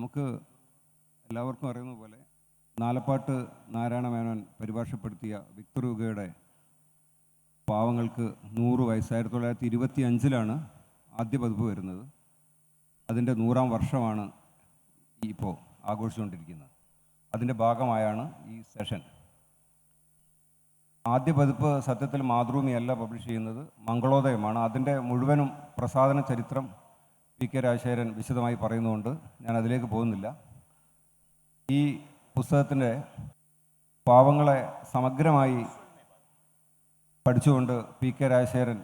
നമുക്ക് എല്ലാവർക്കും അറിയുന്ന പോലെ നാലപ്പാട്ട് നാരായണ മേനോൻ പരിഭാഷപ്പെടുത്തിയ വിക്ടർ ഹ്യൂഗോയുടെ പാവങ്ങൾക്ക് 100 വയസ്സ് 1925 ആദ്യ പതിപ്പ് വരുന്നത്. അതിൻ്റെ 100-ാം വർഷമാണ് ഇപ്പോൾ ആഘോഷിച്ചുകൊണ്ടിരിക്കുന്നത്. അതിൻ്റെ ഭാഗമായാണ് ഈ സെഷൻ. ആദ്യ പതിപ്പ് സത്യത്തിൽ മാതൃഭൂമിയല്ല പബ്ലിഷ് ചെയ്യുന്നത്, മംഗളോദയമാണ്. അതിൻ്റെ മുഴുവനും പ്രസാധന ചരിത്രം പി.കെ. രാജശേഖരൻ വിശദമായി പറയുന്നതുകൊണ്ട് ഞാൻ അതിലേക്ക് പോകുന്നില്ല. ഈ പുസ്തകത്തിൻ്റെ പാവങ്ങളെ സമഗ്രമായി പഠിച്ചുകൊണ്ട് പി.കെ. രാജശേഖരൻ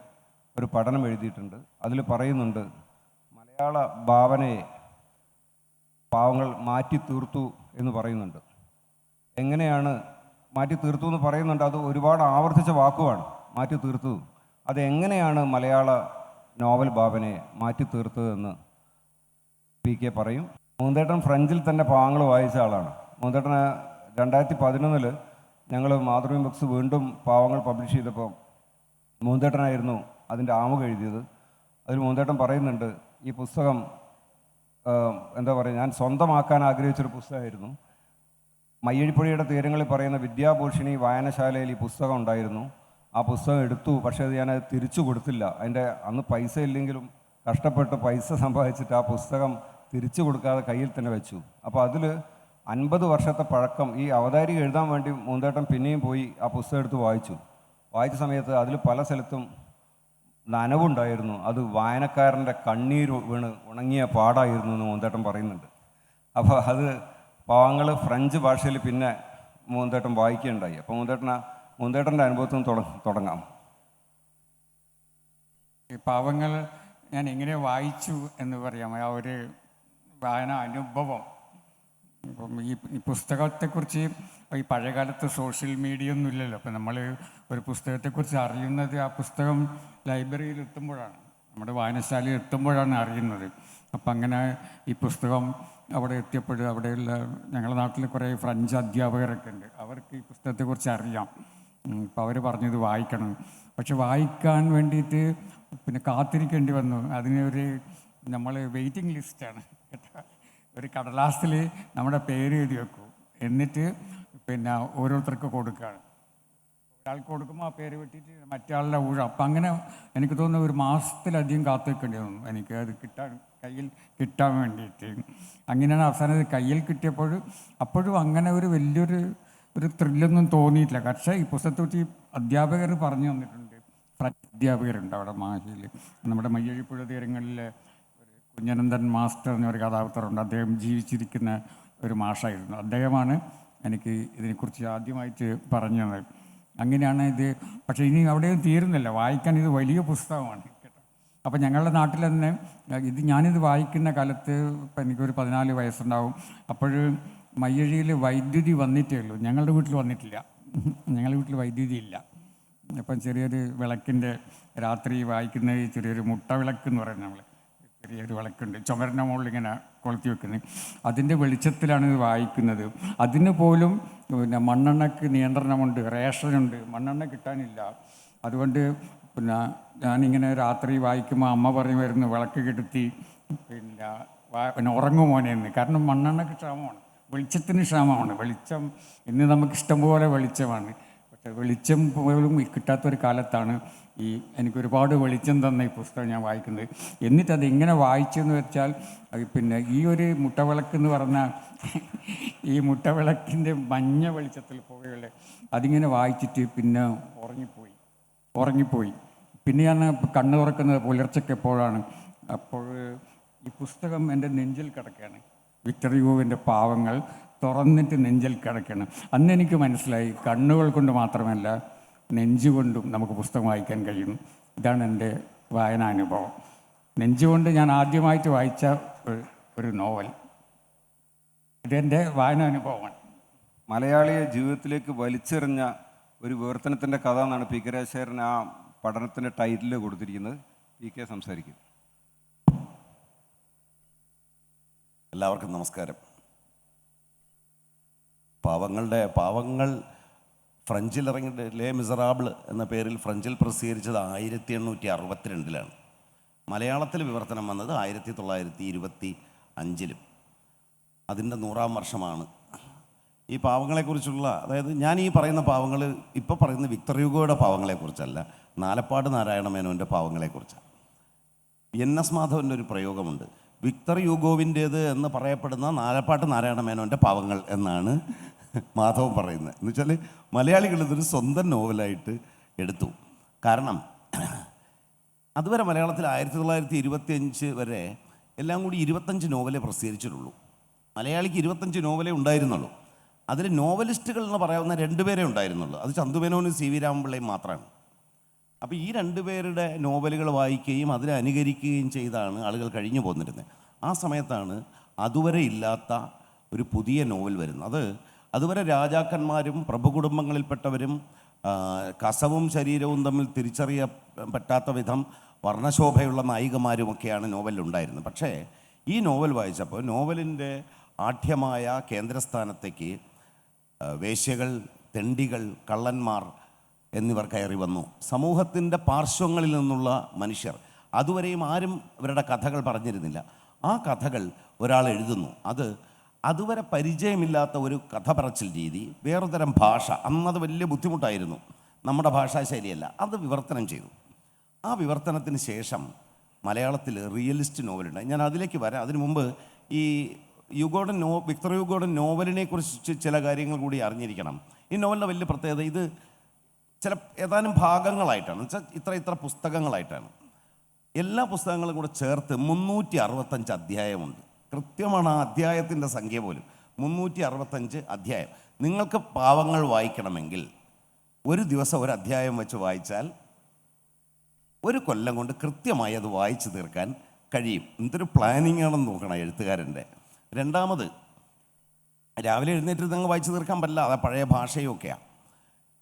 ഒരു പഠനം എഴുതിയിട്ടുണ്ട്. അതിൽ പറയുന്നുണ്ട്, മലയാള ഭാവനയെ പാവങ്ങൾ മാറ്റി തീർത്തു എന്ന് പറയുന്നുണ്ട്. എങ്ങനെയാണ് മാറ്റി തീർത്തു എന്ന് പറയുന്നുണ്ട്? അത് ഒരുപാട് ആവർത്തിച്ച വാക്കുമാണ്, മാറ്റി തീർത്തു. അതെങ്ങനെയാണ് മലയാള നോവൽ ഭാവനയെ മാറ്റി തീർത്തതെന്ന് പി.കെ. പറയും. മൂന്തേട്ടൻ ഫ്രഞ്ചിൽ തന്നെ പാവങ്ങൾ വായിച്ച ആളാണ്. മൂന്തേട്ടന് 2011 ഞങ്ങൾ മാതൃഭൂമി ബുക്സ് വീണ്ടും പാവങ്ങൾ പബ്ലിഷ് ചെയ്തപ്പോൾ മൂന്തേട്ടനായിരുന്നു അതിൻ്റെ ആമുഖം എഴുതിയത്. അതിൽ മൂന്തേട്ടൻ പറയുന്നുണ്ട്, ഈ പുസ്തകം എന്താ പറയുക, ഞാൻ സ്വന്തമാക്കാൻ ആഗ്രഹിച്ചൊരു പുസ്തകമായിരുന്നു. മയ്യഴിപ്പുഴയുടെ തീരങ്ങളിൽ പറയുന്ന വിദ്യാഭൂഷണി വായനശാലയിൽ ഈ പുസ്തകം ഉണ്ടായിരുന്നു. ആ പുസ്തകം എടുത്തു, പക്ഷേ അത് ഞാനത് തിരിച്ചു കൊടുത്തില്ല. അതിൻ്റെ അന്ന് പൈസ ഇല്ലെങ്കിലും കഷ്ടപ്പെട്ട് പൈസ സമ്പാദിച്ചിട്ട് ആ പുസ്തകം തിരിച്ചു കൊടുക്കാതെ കയ്യിൽ തന്നെ വെച്ചു. അപ്പോൾ അതിൽ 50 വർഷത്തെ പഴക്കം, ഈ അവതാരിക എഴുതാൻ വേണ്ടി മൂന്തേട്ടൻ പിന്നെയും പോയി ആ പുസ്തകം എടുത്ത് വായിച്ച സമയത്ത് അതിൽ പല സ്ഥലത്തും നനവുണ്ടായിരുന്നു. അത് വായനക്കാരൻ്റെ കണ്ണീര് വീണ് ഉണങ്ങിയ പാടായിരുന്നു എന്ന് മൂന്തേട്ടൻ പറയുന്നുണ്ട്. അപ്പോൾ അത് പാവങ്ങൾ ഫ്രഞ്ച് ഭാഷയിൽ പിന്നെ മൂന്തേട്ടൻ വായിക്കുകയുണ്ടായി. അപ്പോൾ മൂന്തേട്ടൻ്റെ അനുഭവത്തിൽ നിന്ന് തുടങ്ങാം. ഈ പാവങ്ങൾ ഞാൻ എങ്ങനെ വായിച്ചു എന്ന് പറയാം, ആ ഒരു വായന അനുഭവം. ഇപ്പം ഈ പുസ്തകത്തെക്കുറിച്ച് ഈ പഴയകാലത്ത് സോഷ്യൽ മീഡിയ ഒന്നും ഇല്ലല്ലോ. അപ്പം നമ്മൾ ഒരു പുസ്തകത്തെക്കുറിച്ച് അറിയുന്നത് ആ പുസ്തകം ലൈബ്രറിയിൽ എത്തുമ്പോഴാണ്, നമ്മുടെ വായനശാലയിൽ എത്തുമ്പോഴാണ് അറിയുന്നത്. അപ്പം അങ്ങനെ ഈ പുസ്തകം അവിടെ എത്തിയപ്പോൾ അവിടെയുള്ള ഞങ്ങളുടെ നാട്ടിൽ കുറേ ഫ്രഞ്ച് അധ്യാപകരൊക്കെ ഉണ്ട്, അവർക്ക് ഈ പുസ്തകത്തെക്കുറിച്ച് അറിയാം. അപ്പോൾ അവർ പറഞ്ഞത് വായിക്കണം. പക്ഷെ വായിക്കാൻ വേണ്ടിയിട്ട് പിന്നെ കാത്തിരിക്കേണ്ടി വന്നു. അതിനൊരു നമ്മൾ വെയിറ്റിംഗ് ലിസ്റ്റാണ് കേട്ടോ. ഒരു കടലാസിൽ നമ്മുടെ പേര് എഴുതി വെക്കും, എന്നിട്ട് പിന്നെ ഓരോരുത്തർക്ക് കൊടുക്കുകയാണ്. ഒരാൾക്ക് കൊടുക്കുമ്പോൾ ആ പേര് വെട്ടിയിട്ട് മറ്റേ ആളുടെ ഊഴം. അപ്പം അങ്ങനെ എനിക്ക് തോന്നുന്നു 1 മാസത്തിലധികം കാത്തു വെക്കേണ്ടി വന്നു എനിക്ക് അത് കയ്യിൽ കിട്ടാൻ വേണ്ടിയിട്ട്. അങ്ങനെയാണ് അവസാനം കയ്യിൽ കിട്ടിയപ്പോൾ. അപ്പോഴും അങ്ങനെ ഒരു വലിയൊരു ത്രില്ലൊന്നും തോന്നിയിട്ടില്ല. പക്ഷേ ഈ പുസ്തകത്തെക്കുറിച്ച് അധ്യാപകർ പറഞ്ഞു തന്നിട്ടുണ്ട്. ഫ്രഞ്ച് അധ്യാപകരുണ്ട് അവിടെ മാഹിയിൽ. നമ്മുടെ മയ്യഴിപ്പുഴ തീരങ്ങളിലെ ഒരു കുഞ്ഞനന്ദൻ മാസ്റ്റർ എന്നൊരു കഥാപാത്രമുണ്ട്. അദ്ദേഹം ജീവിച്ചിരിക്കുന്ന ഒരു മാഷായിരുന്നു. അദ്ദേഹമാണ് എനിക്ക് ഇതിനെക്കുറിച്ച് ആദ്യമായിട്ട് പറഞ്ഞു തന്നത്. അങ്ങനെയാണ് ഇത്. പക്ഷേ ഇനി അവിടെയും തീരുന്നില്ല, വായിക്കാൻ ഇത് വലിയ പുസ്തകമാണ് കേട്ടോ. അപ്പോൾ ഞങ്ങളുടെ നാട്ടിൽ തന്നെ ഞാനിത് വായിക്കുന്ന കാലത്ത് ഇപ്പം എനിക്കൊരു 14 വയസ്സുണ്ടാവും. അപ്പോൾ മയ്യഴിയിൽ വൈദ്യുതി വന്നിട്ടേ ഉള്ളൂ, ഞങ്ങളുടെ വീട്ടിൽ വന്നിട്ടില്ല. ഞങ്ങളുടെ വീട്ടിൽ വൈദ്യുതി ഇല്ല. അപ്പം ചെറിയൊരു വിളക്കിൻ്റെ രാത്രി വായിക്കുന്ന ചെറിയൊരു മുട്ട വിളക്ക് എന്ന് പറയുന്നത്, നമ്മൾ ചെറിയൊരു വിളക്കുണ്ട് ചുമരിൻ്റെ മുകളിൽ ഇങ്ങനെ കൊളുത്തി വെക്കുന്നത്, അതിൻ്റെ വെളിച്ചത്തിലാണ് ഇത് വായിക്കുന്നത്. അതിന് പോലും പിന്നെ മണ്ണെണ്ണയ്ക്ക് നിയന്ത്രണമുണ്ട്, റേഷനുണ്ട്, മണ്ണെണ്ണ കിട്ടാനില്ല. അതുകൊണ്ട് പിന്നെ ഞാനിങ്ങനെ രാത്രി വായിക്കുമ്പോൾ അമ്മ പറയുമായിരുന്നു, വിളക്ക് കെടുത്തി പിന്നെ ഉറങ്ങും മോനെന്ന്. കാരണം മണ്ണെണ്ണയ്ക്ക് ക്ഷാമമാണ്, വെളിച്ചത്തിന് ക്ഷാമമാണ്. വെളിച്ചം ഇന്ന് നമുക്ക് ഇഷ്ടംപോലെ വെളിച്ചമാണ്, പക്ഷേ വെളിച്ചം പോലും കിട്ടാത്തൊരു കാലത്താണ് എനിക്കൊരുപാട് വെളിച്ചം തന്ന ഈ പുസ്തകം ഞാൻ വായിക്കുന്നത്. എന്നിട്ടത് എങ്ങനെ വായിച്ചെന്ന് വെച്ചാൽ, പിന്നെ ഈ ഒരു മുട്ടവിളക്ക് എന്ന് പറഞ്ഞാൽ ഈ മുട്ടവിളക്കിൻ്റെ മഞ്ഞ വെളിച്ചത്തിൽ പുകയുള്ള അതിങ്ങനെ വായിച്ചിട്ട് പിന്നെ ഉറങ്ങിപ്പോയി. പിന്നെ ഞാൻ കണ്ണ് തുറക്കുന്നത് പുലർച്ചയ്ക്ക് എപ്പോഴാണ്. അപ്പോൾ ഈ പുസ്തകം എൻ്റെ നെഞ്ചിൽ കിടക്കുകയാണ്. വിക്ടർ ഹ്യൂഗോവിൻ്റെ പാവങ്ങൾ തുറന്നിട്ട് നെഞ്ചിൽ കിടക്കുകയാണ്. അന്ന് എനിക്ക് മനസ്സിലായി, കണ്ണുകൾ കൊണ്ട് മാത്രമല്ല നെഞ്ചുകൊണ്ടും നമുക്ക് പുസ്തകം വായിക്കാൻ കഴിയും. ഇതാണ് എൻ്റെ വായനാനുഭവം. നെഞ്ചുകൊണ്ട് ഞാൻ ആദ്യമായിട്ട് വായിച്ച ഒരു നോവൽ. ഇതെൻ്റെ വായനാനുഭവമാണ്. മലയാളിയെ ജീവിതത്തിലേക്ക് വലിച്ചെറിഞ്ഞ ഒരു വിവർത്തനത്തിൻ്റെ കഥ എന്നാണ് പി.കെ. രാജശേഖരൻ ആ പഠനത്തിൻ്റെ ടൈറ്റിൽ കൊടുത്തിരിക്കുന്നത്. പി.കെ. സംസാരിക്കും. എല്ലാവർക്കും നമസ്കാരം. പാവങ്ങൾ ഫ്രഞ്ചിലിറങ്ങിയ ലേ മിസറാബിൾ എന്ന പേരിൽ ഫ്രഞ്ചിൽ പ്രസിദ്ധീകരിച്ചത് 1862 മലയാളത്തിൽ വിവർത്തനം വന്നത് 1925. അതിൻ്റെ 100-ാം വർഷമാണ്. ഈ പാവങ്ങളെക്കുറിച്ചുള്ള, അതായത് ഞാൻ ഈ പറയുന്ന പാവങ്ങൾ ഇപ്പോൾ പറയുന്ന വിക്ടർ യുഗോയുടെ പാവങ്ങളെക്കുറിച്ചല്ല, നാലപ്പാട് നാരായണ മേനോൻ്റെ പാവങ്ങളെക്കുറിച്ചാണ്. NS മാധവൻ്റെ ഒരു പ്രയോഗമുണ്ട്, വിക്ടർ യുഗോവിൻ്റേത് എന്ന് പറയപ്പെടുന്ന നാലപ്പാട്ട് നാരായണ മേനോൻ്റെ പാവങ്ങൾ എന്നാണ് മാധവൻ പറയുന്നത്. എന്ന് വെച്ചാൽ മലയാളികൾ ഇതൊരു സ്വന്തം നോവലായിട്ട് എടുത്തു. കാരണം അതുവരെ മലയാളത്തിൽ 1925 വരെ എല്ലാം കൂടി 25 നോവലേ പ്രസിദ്ധീകരിച്ചിട്ടുള്ളൂ. മലയാളിക്ക് 25 നോവലേ ഉണ്ടായിരുന്നുള്ളൂ. അതിൽ നോവലിസ്റ്റുകൾ എന്ന് പറയാവുന്ന 2 പേരേ ഉണ്ടായിരുന്നുള്ളൂ. അത് ചന്തുമേനോനും CV രാമപിള്ളയും മാത്രമാണ്. അപ്പോൾ ഈ 2 പേരുടെ നോവലുകൾ വായിക്കുകയും അതിനെ അനുകരിക്കുകയും ചെയ്താണ് ആളുകൾ കഴിഞ്ഞു പോന്നിരുന്നത്. ആ സമയത്താണ് അതുവരെ ഇല്ലാത്ത ഒരു പുതിയ നോവൽ വരുന്നത്. അതുവരെ രാജാക്കന്മാരും പ്രഭുകുടുംബങ്ങളിൽപ്പെട്ടവരും കസവും ശരീരവും തമ്മിൽ തിരിച്ചറിയ പറ്റാത്ത വിധം വർണ്ണശോഭയുള്ള നായികമാരുമൊക്കെയാണ് നോവലിലുണ്ടായിരുന്നത്. പക്ഷേ ഈ നോവൽ വായിച്ചപ്പോൾ നോവലിൻ്റെ ആഢ്യമായ കേന്ദ്രസ്ഥാനത്തേക്ക് വേശ്യകൾ, തെണ്ടികൾ, കള്ളന്മാർ എന്നിവർ കയറി വന്നു. സമൂഹത്തിൻ്റെ പാർശ്വങ്ങളിൽ നിന്നുള്ള മനുഷ്യർ, അതുവരെയും ആരും ഇവരുടെ കഥകൾ പറഞ്ഞിരുന്നില്ല. ആ കഥകൾ ഒരാൾ എഴുതുന്നു. അതുവരെ പരിചയമില്ലാത്ത ഒരു കഥ പറച്ചിൽ രീതി, വേറൊരു തരം ഭാഷ. അന്നത് വലിയ ബുദ്ധിമുട്ടായിരുന്നു, നമ്മുടെ ഭാഷാ ശൈലിയല്ല. അത് വിവർത്തനം ചെയ്തു. ആ വിവർത്തനത്തിന് ശേഷം മലയാളത്തിൽ റിയലിസ്റ്റ് നോവലുണ്ടായി. ഞാൻ അതിലേക്ക് വരാം. അതിനു മുമ്പ് ഈ വിക്ടർ യുഗോയുടെ നോവലിനെ കുറിച്ച് ചില കാര്യങ്ങൾ കൂടി അറിഞ്ഞിരിക്കണം. ഈ നോവലിൻ്റെ വലിയ പ്രത്യേകത, ഇത് ഏതാനും ഭാഗങ്ങളായിട്ടാണ്, വെച്ചാൽ ഇത്ര പുസ്തകങ്ങളായിട്ടാണ്. എല്ലാ പുസ്തകങ്ങളും കൂടെ ചേർത്ത് 365 അധ്യായമുണ്ട്. കൃത്യമാണ് ആ അധ്യായത്തിൻ്റെ സംഖ്യ പോലും. 365 അധ്യായം. നിങ്ങൾക്ക് പാവങ്ങൾ വായിക്കണമെങ്കിൽ ഒരു ദിവസം ഒരു അധ്യായം വെച്ച് വായിച്ചാൽ 1 കൊല്ലം കൊണ്ട് കൃത്യമായി അത് വായിച്ചു തീർക്കാൻ കഴിയും. എന്തൊരു പ്ലാനിങ് ആണെന്ന് നോക്കണം എഴുത്തുകാരൻ്റെ. രണ്ടാമത്, രാവിലെ എഴുന്നേറ്റ് നിങ്ങൾ വായിച്ചു തീർക്കാൻ പറ്റില്ല, അത് പഴയ ഭാഷയൊക്കെയാണ്.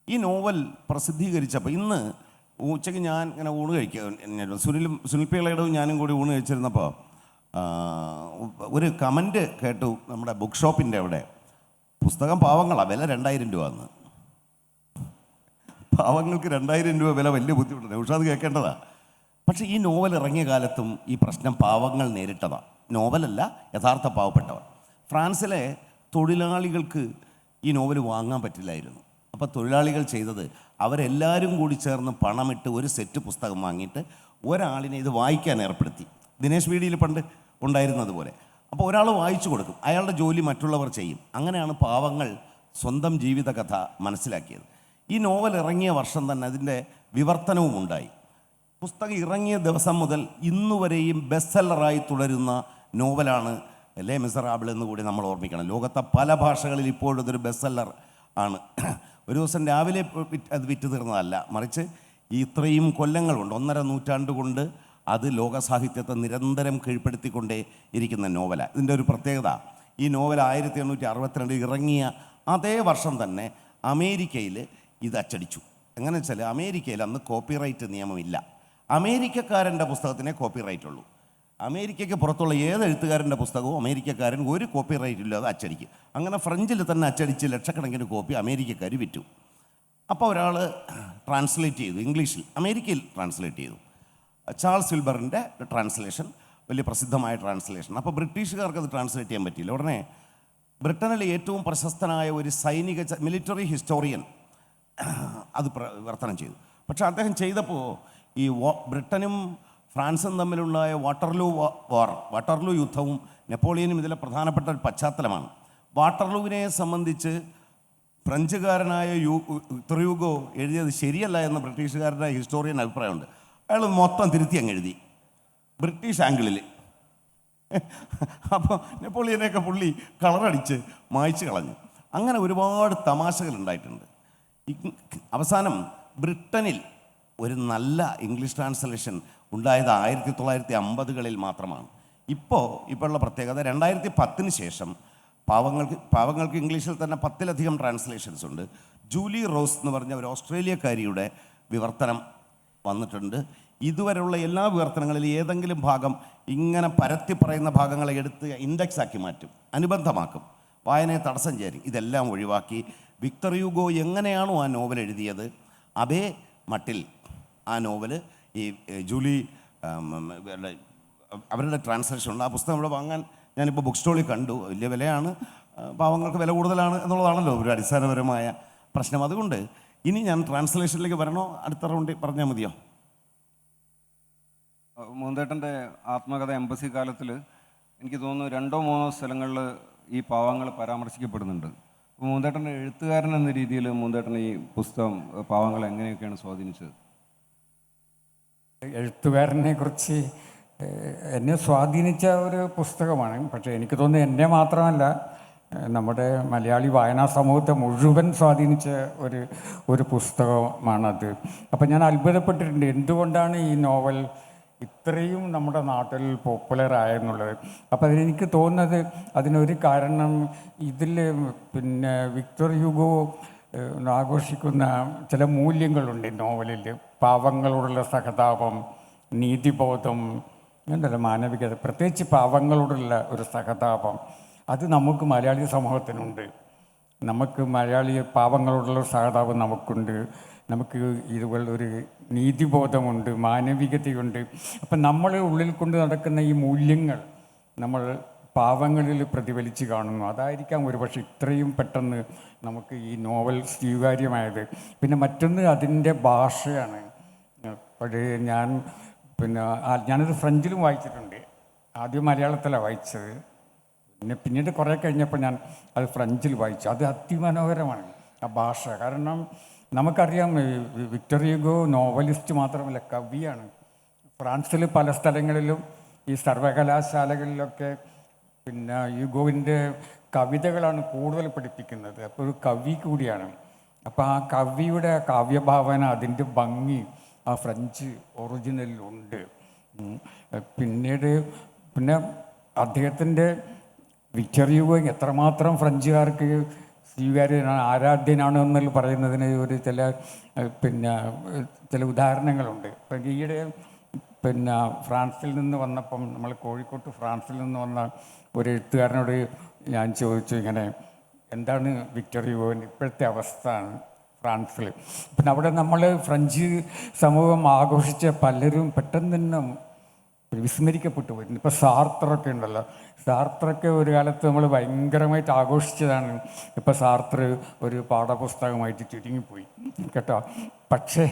ഈ നോവൽ പ്രസിദ്ധീകരിച്ചപ്പോൾ ഇന്ന് ഉച്ചയ്ക്ക് ഞാൻ ഇങ്ങനെ ഊണ് കഴിക്കുക, സുനിൽ പിള്ളയുടെയും ഞാനും കൂടി ഊണ് കഴിച്ചിരുന്നപ്പോൾ ഒരു കമൻറ്റ് കേട്ടു നമ്മുടെ ബുക്ക് ഷോപ്പിൻ്റെ അവിടെ. പുസ്തകം പാവങ്ങളാണ്, വില 2000 രൂപ എന്ന്. പാവങ്ങൾക്ക് 2000 രൂപ വില വലിയ ബുദ്ധിമുട്ടുണ്ട്, പക്ഷേ അത് കേൾക്കേണ്ടതാണ്. പക്ഷേ ഈ നോവൽ ഇറങ്ങിയ കാലത്തും ഈ പ്രശ്നം പാവങ്ങൾ നേരിട്ടതാണ്. നോവലല്ല, യഥാർത്ഥ പാവപ്പെട്ടവർ. ഫ്രാൻസിലെ തൊഴിലാളികൾക്ക് ഈ നോവൽ വാങ്ങാൻ പറ്റില്ലായിരുന്നു. അപ്പോൾ തൊഴിലാളികൾ ചെയ്തത്, അവരെല്ലാവരും കൂടി ചേർന്ന് പണമിട്ട് ഒരു സെറ്റ് പുസ്തകം വാങ്ങിയിട്ട് ഒരാളിനെ ഇത് വായിക്കാൻ ഏർപ്പെടുത്തി. ദിനേശ് വീഡിയിൽ പണ്ട് ഉണ്ടായിരുന്നത് പോലെ. അപ്പോൾ ഒരാൾ വായിച്ചു കൊടുക്കും, അയാളുടെ ജോലി മറ്റുള്ളവർ ചെയ്യും. അങ്ങനെയാണ് പാവങ്ങൾ സ്വന്തം ജീവിതകഥ മനസ്സിലാക്കിയത്. ഈ നോവൽ ഇറങ്ങിയ വർഷം തന്നെ അതിൻ്റെ വിവർത്തനവും ഉണ്ടായി. പുസ്തകം ഇറങ്ങിയ ദിവസം മുതൽ ഇന്നുവരെയും ബെസ്റ്റ് സെല്ലറായി തുടരുന്ന നോവലാണ് ലേ മിസറാബിൾ എന്ന് കൂടി നമ്മൾ ഓർമ്മിക്കണം. ലോകത്തെ പല ഭാഷകളിൽ ഇപ്പോഴും ഇതൊരു ബെസ്റ്റ് സെല്ലർ ആണ്. ഒരു ദിവസം രാവിലെ അത് വിറ്റ് തീർന്നതല്ല, മറിച്ച് ഇത്രയും കൊല്ലങ്ങളുണ്ട്, 1.5 നൂറ്റാണ്ട് കൊണ്ട് അത് ലോക സാഹിത്യത്തെ നിരന്തരം കീഴ്പ്പെടുത്തിക്കൊണ്ടേ ഇരിക്കുന്ന നോവലാണ്. ഇതിൻ്റെ ഒരു പ്രത്യേകത, ഈ നോവൽ 1862 ഇറങ്ങിയ അതേ വർഷം തന്നെ അമേരിക്കയിൽ ഇത് അച്ചടിച്ചു. എങ്ങനെ വെച്ചാൽ അമേരിക്കയിൽ അന്ന് കോപ്പിറൈറ്റ് നിയമമില്ല. അമേരിക്കക്കാരൻ്റെ പുസ്തകത്തിനെ കോപ്പിറൈറ്റ് ഉള്ളൂ. അമേരിക്കയ്ക്ക് പുറത്തുള്ള ഏത് എഴുത്തുകാരൻ്റെ പുസ്തകവും അമേരിക്കക്കാരൻ ഒരു കോപ്പിറൈറ്റ് ഇല്ലാതെ അച്ചടിക്കും. അങ്ങനെ ഫ്രഞ്ചിൽ തന്നെ അച്ചടിച്ച് ലക്ഷക്കണക്കിന് കോപ്പി അമേരിക്കക്കാർ വിറ്റു. അപ്പോൾ ഒരാൾ ട്രാൻസ്ലേറ്റ് ചെയ്തു, ഇംഗ്ലീഷിൽ അമേരിക്കയിൽ ട്രാൻസ്ലേറ്റ് ചെയ്തു. ചാൾസ് വിൽബറിൻ്റെ ട്രാൻസ്ലേഷൻ, വലിയ പ്രസിദ്ധമായ ട്രാൻസ്ലേഷൻ. അപ്പോൾ ബ്രിട്ടീഷുകാർക്ക് അത് ട്രാൻസ്ലേറ്റ് ചെയ്യാൻ പറ്റിയില്ല. ഉടനെ ബ്രിട്ടനിലെ ഏറ്റവും പ്രശസ്തനായ ഒരു മിലിറ്ററി ഹിസ്റ്റോറിയൻ അത് വിവർത്തനം ചെയ്തു. പക്ഷേ അദ്ദേഹം ചെയ്തപ്പോൾ ഈ ബ്രിട്ടനും ഫ്രാൻസും തമ്മിലുണ്ടായ വാട്ടർലൂ യുദ്ധവും നെപ്പോളിയനും ഇതിലെ പ്രധാനപ്പെട്ട ഒരു പശ്ചാത്തലമാണ്. വാട്ടർലൂവിനെ സംബന്ധിച്ച് ഫ്രഞ്ചുകാരനായ വിക്ടർ ഹ്യൂഗോ എഴുതിയത് ശരിയല്ല എന്ന് ബ്രിട്ടീഷുകാരുടെ ഹിസ്റ്റോറിയൻ അഭിപ്രായമുണ്ട്. അയാൾ മൊത്തം തിരുത്തി അങ്ങ് എഴുതി ബ്രിട്ടീഷ് ആംഗിളിൽ. അപ്പോൾ നെപ്പോളിയനെയൊക്കെ പുള്ളി കളറടിച്ച് മായ്ച്ച് കളഞ്ഞു. അങ്ങനെ ഒരുപാട് തമാശകൾ ഉണ്ടായിട്ടുണ്ട്. അവസാനം ബ്രിട്ടനിൽ ഒരു നല്ല ഇംഗ്ലീഷ് ട്രാൻസ്ലേഷൻ ഉണ്ടായത് 1950കളിൽ മാത്രമാണ്. ഇപ്പോഴുള്ള പ്രത്യേകത, 2010 ശേഷം പാവങ്ങൾക്ക് ഇംഗ്ലീഷിൽ തന്നെ 10ലധികം ട്രാൻസ്ലേഷൻസ് ഉണ്ട്. ജൂലി റോസ് എന്ന് പറഞ്ഞ ഒരു ഓസ്ട്രേലിയക്കാരിയുടെ വിവർത്തനം വന്നിട്ടുണ്ട്. ഇതുവരെയുള്ള എല്ലാ വിവർത്തനങ്ങളിലും ഏതെങ്കിലും ഭാഗം ഇങ്ങനെ പരത്തി പറയുന്ന ഭാഗങ്ങളെ എടുത്ത് ഇൻഡെക്സ് ആക്കി മാറ്റും, അനുബന്ധമാക്കും, വായനയെ തടസ്സം ചേരും. ഇതെല്ലാം ഒഴിവാക്കി വിക്ടർ ഹ്യൂഗോ എങ്ങനെയാണോ ആ നോവൽ എഴുതിയത് അതേ മട്ടിൽ ആ നോവൽ ഈ ജൂലി അവരുടെ ട്രാൻസ്ലേഷൻ ഉണ്ട്. ആ പുസ്തകം ഇവിടെ വാങ്ങാൻ ഞാനിപ്പോൾ ബുക്ക് സ്റ്റോളിൽ കണ്ടു. വലിയ വിലയാണ്, പാവങ്ങൾക്ക് വില കൂടുതലാണ് എന്നുള്ളതാണല്ലോ ഒരു അടിസ്ഥാനപരമായ പ്രശ്നം. അതുകൊണ്ട് ഇനി ഞാൻ ട്രാൻസ്ലേഷനിലേക്ക് വരണോ, അടുത്ത റൗണ്ടിൽ പറഞ്ഞാൽ മതിയോ? മൂന്തേട്ടൻ്റെ ആത്മകഥ എംബസി കാലത്തിൽ എനിക്ക് തോന്നുന്നു 2-3 സ്ഥലങ്ങളിൽ ഈ പാവങ്ങൾ പരാമർശിക്കപ്പെടുന്നുണ്ട്. മൂന്തേട്ടൻ്റെ എഴുത്തുകാരൻ എന്ന രീതിയിൽ മൂന്തേട്ടൻ ഈ പുസ്തകം പാവങ്ങളെ എങ്ങനെയൊക്കെയാണ് സ്വാധീനിച്ചത്? എഴുത്തുകാരനെ കുറിച്ച് എന്നെ സ്വാധീനിച്ച ഒരു പുസ്തകമാണ്. പക്ഷേ എനിക്ക് തോന്നുന്നു എന്നെ മാത്രമല്ല, നമ്മുടെ മലയാളി വായനാ സമൂഹത്തെ മുഴുവൻ സ്വാധീനിച്ച ഒരു പുസ്തകമാണത്. അപ്പം ഞാൻ അത്ഭുതപ്പെട്ടിട്ടുണ്ട് എന്തുകൊണ്ടാണ് ഈ നോവൽ ഇത്രയും നമ്മുടെ നാട്ടിൽ പോപ്പുലറായെന്നുള്ളത്. അപ്പം അതിനെനിക്ക് തോന്നുന്നത് അതിനൊരു കാരണം ഇതിൽ പിന്നെ വിക്ടർ ഹ്യൂഗോ ആഘോഷിക്കുന്ന ചില മൂല്യങ്ങളുണ്ട് ഈ നോവലിൽ. പാവങ്ങളോടുള്ള സഹതാപം, നീതിബോധം, ഉണ്ടല്ലോ മാനവികത, പ്രത്യേകിച്ച് പാവങ്ങളോടുള്ള ഒരു സഹതാപം, അത് നമുക്ക് മലയാളി സമൂഹത്തിനുണ്ട്. നമുക്ക് മലയാളി പാവങ്ങളോടുള്ള സഹതാപം നമുക്കുണ്ട്. നമുക്ക് ഇതുപോലൊരു നീതിബോധമുണ്ട്, മാനവികതയുണ്ട്. അപ്പം നമ്മൾ ഉള്ളിൽ കൊണ്ട് നടക്കുന്ന ഈ മൂല്യങ്ങൾ നമ്മൾ പാവങ്ങളിൽ പ്രതിഫലിച്ച് കാണുന്നു. അതായിരിക്കാം ഒരുപക്ഷെ ഇത്രയും പെട്ടെന്ന് നമുക്ക് ഈ നോവൽ സ്വീകാര്യമായത്. പിന്നെ മറ്റൊന്ന് അതിൻ്റെ ഭാഷയാണ്. പഴയ ഞാനത് ഫ്രഞ്ചിലും വായിച്ചിട്ടുണ്ട്. ആദ്യം മലയാളത്തിലാണ് വായിച്ചത്. പിന്നീട് കുറേ കഴിഞ്ഞപ്പോൾ ഞാൻ അത് ഫ്രഞ്ചിൽ വായിച്ചു. അത് അതിമനോഹരമാണ് ആ ഭാഷ. കാരണം നമുക്കറിയാം വിക്ടർ ഹ്യൂഗോ നോവലിസ്റ്റ് മാത്രമല്ല, കവിയാണ്. ഫ്രാൻസിൽ പല സ്ഥലങ്ങളിലും ഈ സർവകലാശാലകളിലൊക്കെ പിന്നെ ഹ്യൂഗോവിൻ്റെ കവിതകളാണ് കൂടുതൽ പഠിപ്പിക്കുന്നത്. അപ്പോൾ ഒരു കവി കൂടിയാണ്. അപ്പോൾ ആ കവിയുടെ കാവ്യഭാവന, അതിൻ്റെ ഭംഗി ആ ഫ്രഞ്ച് ഒറിജിനലിലുണ്ട്. പിന്നെ അദ്ദേഹത്തിൻ്റെ വിക്ടർ ഹ്യൂഗോ എത്രമാത്രം ഫ്രഞ്ചുകാർക്ക് സ്വീകാര്യനാണ്, ആരാധ്യനാണ് എന്നുള്ള പറയുന്നതിന് ചില ഉദാഹരണങ്ങളുണ്ട്. ഇപ്പം ഈയിടെ ഫ്രാൻസിൽ നിന്ന് വന്നപ്പം നമ്മൾ കോഴിക്കോട്ട് ഫ്രാൻസിൽ നിന്ന് വന്ന ഒരു എഴുത്തുകാരനോട് ഞാൻ ചോദിച്ചു, ഇങ്ങനെ എന്താണ് വിക്ടർ ഹ്യൂഗോൻ്റെ ഇപ്പോഴത്തെ അവസ്ഥ ഫ്രാൻസിൽ. പിന്നെ അവിടെ നമ്മൾ ഫ്രഞ്ച് സമൂഹം ആഘോഷിച്ച പലരും പെട്ടെന്ന് തന്നെ വിസ്മരിക്കപ്പെട്ടു പോയിരുന്നു. ഇപ്പോൾ സാർത്രൊക്കെ ഉണ്ടല്ലോ, സാർത്രൊക്കെ ഒരു കാലത്ത് നമ്മൾ ഭയങ്കരമായിട്ട് ആഘോഷിച്ചതാണ്. ഇപ്പോൾ സാർത്ര ഒരു പാഠപുസ്തകമായിട്ട് ചുരുങ്ങിപ്പോയി കേട്ടോ. പക്ഷേ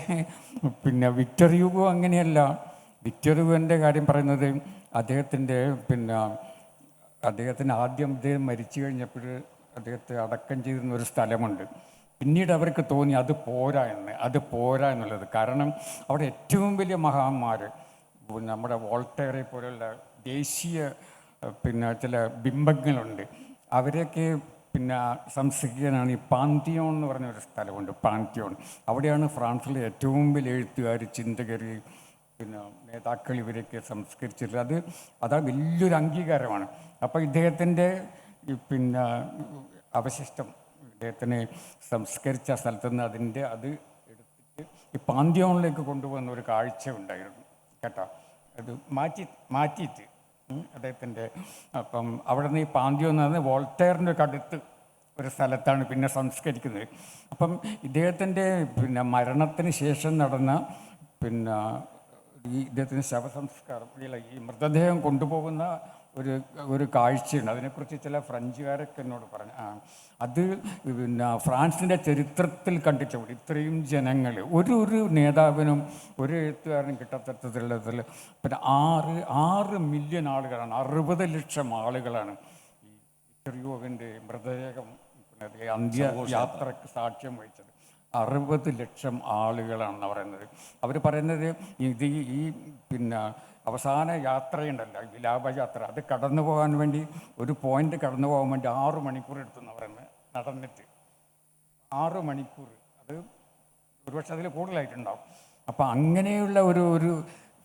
വിക്ടർ ഹ്യൂഗോ അങ്ങനെയല്ല. വിക്ടർ ഹ്യൂഗോൻ്റെ കാര്യം പറയുന്നത് അദ്ദേഹത്തിന് ആദ്യം അദ്ദേഹം മരിച്ചു കഴിഞ്ഞപ്പോൾ അദ്ദേഹത്തെ അടക്കം ചെയ്തിരുന്ന ഒരു സ്ഥലമുണ്ട്. പിന്നീട് അവർക്ക് തോന്നി അത് പോരാ എന്നുള്ളത്. കാരണം അവിടെ ഏറ്റവും വലിയ മഹാന്മാർ, നമ്മുടെ വോൾട്ടയറെ പോലുള്ള ദേശീയ ചില ബിംബങ്ങളുണ്ട്. അവരെയൊക്കെ സംസ്കരിക്കാനാണ് ഈ പാന്തിയോൺ എന്ന് പറഞ്ഞൊരു സ്ഥലമുണ്ട്, പാന്തിയോൺ. അവിടെയാണ് ഫ്രാൻസിലെ ഏറ്റവും വലിയ എഴുത്തുകാർ, ചിന്തകർ, നേതാക്കൾ ഇവരെയൊക്കെ സംസ്കരിച്ചിട്ടുള്ളത്. അതാണ് വലിയൊരു അംഗീകാരമാണ്. അപ്പോൾ ഇദ്ദേഹത്തിൻ്റെ അവശിഷ്ടം ഇദ്ദേഹത്തിനെ സംസ്കരിച്ച സ്ഥലത്തു നിന്ന് അത് എടുത്തിട്ട് ഈ പാന്തിയോണിലേക്ക് കൊണ്ടുപോകുന്ന ഒരു കാഴ്ച ഉണ്ടായിരുന്നു കേട്ടോ. അത് മാറ്റിയിട്ട് അദ്ദേഹത്തിൻ്റെ അപ്പം അവിടെ നിന്ന് ഈ പാന്തിയോൺ എന്ന് പറഞ്ഞാൽ വോൾട്ടയറിൻ്റെ അടുത്ത് ഒരു സ്ഥലത്താണ് പിന്നെ സംസ്കരിക്കുന്നത്. അപ്പം ഇദ്ദേഹത്തിൻ്റെ മരണത്തിന് ശേഷം നടന്ന ഇദ്ദേഹത്തിൻ്റെ ശവസംസ്കാരം, ഈ മൃതദേഹം കൊണ്ടുപോകുന്ന ഒരു കാഴ്ചയുണ്ട്. അതിനെക്കുറിച്ച് ചില ഫ്രഞ്ചുകാരൊക്കെ എന്നോട് പറഞ്ഞു, അത് ഫ്രാൻസിൻ്റെ ചരിത്രത്തിൽ കണ്ടിട്ടുള്ള ഇത്രയും ജനങ്ങൾ ഒരു നേതാവിനും ഒരു എഴുത്തുകാരനും കിട്ടാത്തതിൽ 6 മില്യൺ ആളുകളാണ്, 60 ലക്ഷം ആളുകളാണ് ഈ വിക്ടർ ഹ്യൂഗോവിൻ്റെ മൃതദേഹം അന്ത്യയാത്രയ്ക്ക് സാക്ഷ്യം വഹിച്ചത്. 60 ലക്ഷം ആളുകളാണെന്ന് പറയുന്നത്. അവർ പറയുന്നത് ഇത് ഈ അവസാന യാത്രയുണ്ടല്ലോ, വിലാപയാത്ര, അത് കടന്നു പോകാൻ വേണ്ടി ഒരു പോയിന്റ് കടന്നു പോകാൻ വേണ്ടി 6 മണിക്കൂർ എടുത്തെന്ന് പറയുന്നത്. നടന്നിട്ട് 6 മണിക്കൂർ, അത് ഒരുപക്ഷെ അതിൽ കൂടുതലായിട്ടുണ്ടാവും. അപ്പം അങ്ങനെയുള്ള ഒരു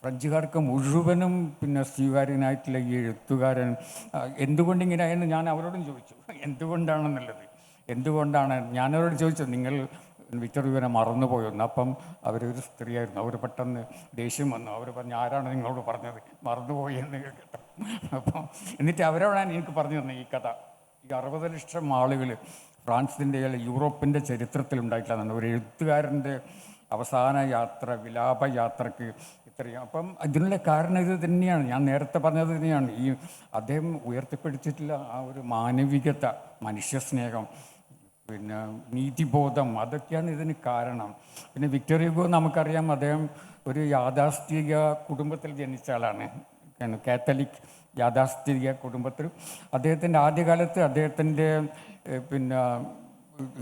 ഫ്രഞ്ചുകാർക്ക് മുഴുവനും സ്വീകാര്യനായിട്ടുള്ള ഈ എഴുത്തുകാരൻ എന്തുകൊണ്ടിങ്ങനെയായെന്ന് ഞാൻ അവരോടും ചോദിച്ചു, എന്തുകൊണ്ടാണ് ഞാനവരോട് ചോദിച്ചത്, നിങ്ങൾ വിക്ടർ ഹ്യൂഗോനെ മറന്നുപോയെന്ന്. അപ്പം അവരൊരു സ്ത്രീയായിരുന്നു. അവർ പെട്ടെന്ന് ദേഷ്യം വന്നു. അവർ പറഞ്ഞു, ആരാണ് നിങ്ങളോട് പറഞ്ഞത് മറന്നുപോയി എന്ന് കേട്ടോ. അപ്പം എന്നിട്ട് അവരോടാണ് എനിക്ക് പറഞ്ഞു തന്നെ ഈ കഥ. ഈ 60 ലക്ഷം ആളുകൾ ഫ്രാൻസിൻ്റെ യൂറോപ്പിൻ്റെ ചരിത്രത്തിൽ ഉണ്ടായിട്ടില്ല. ഒരു എഴുത്തുകാരൻ്റെ അവസാന യാത്ര, വിലാപയാത്രക്ക് ഇത്രയും. അപ്പം ഇതിനുള്ള കാരണം ഇത് തന്നെയാണ്, ഞാൻ നേരത്തെ പറഞ്ഞത് തന്നെയാണ്. ഈ അദ്ദേഹം ഉയർത്തിപ്പിടിച്ചിട്ടുള്ള ആ ഒരു മാനവികത, മനുഷ്യസ്നേഹം, പിന്നെ നീതിബോധം, അതൊക്കെയാണ് ഇതിന് കാരണം. പിന്നെ വിക്ടർ ഹ്യൂഗോ നമുക്കറിയാം, അദ്ദേഹം ഒരു യാഥാസ്ഥിതിക കുടുംബത്തിൽ ജനിച്ച ആളാണ്. കാത്തലിക് യാഥാസ്ഥിതിക കുടുംബത്തിൽ. അദ്ദേഹത്തിൻ്റെ ആദ്യകാലത്ത് അദ്ദേഹത്തിൻ്റെ പിന്നെ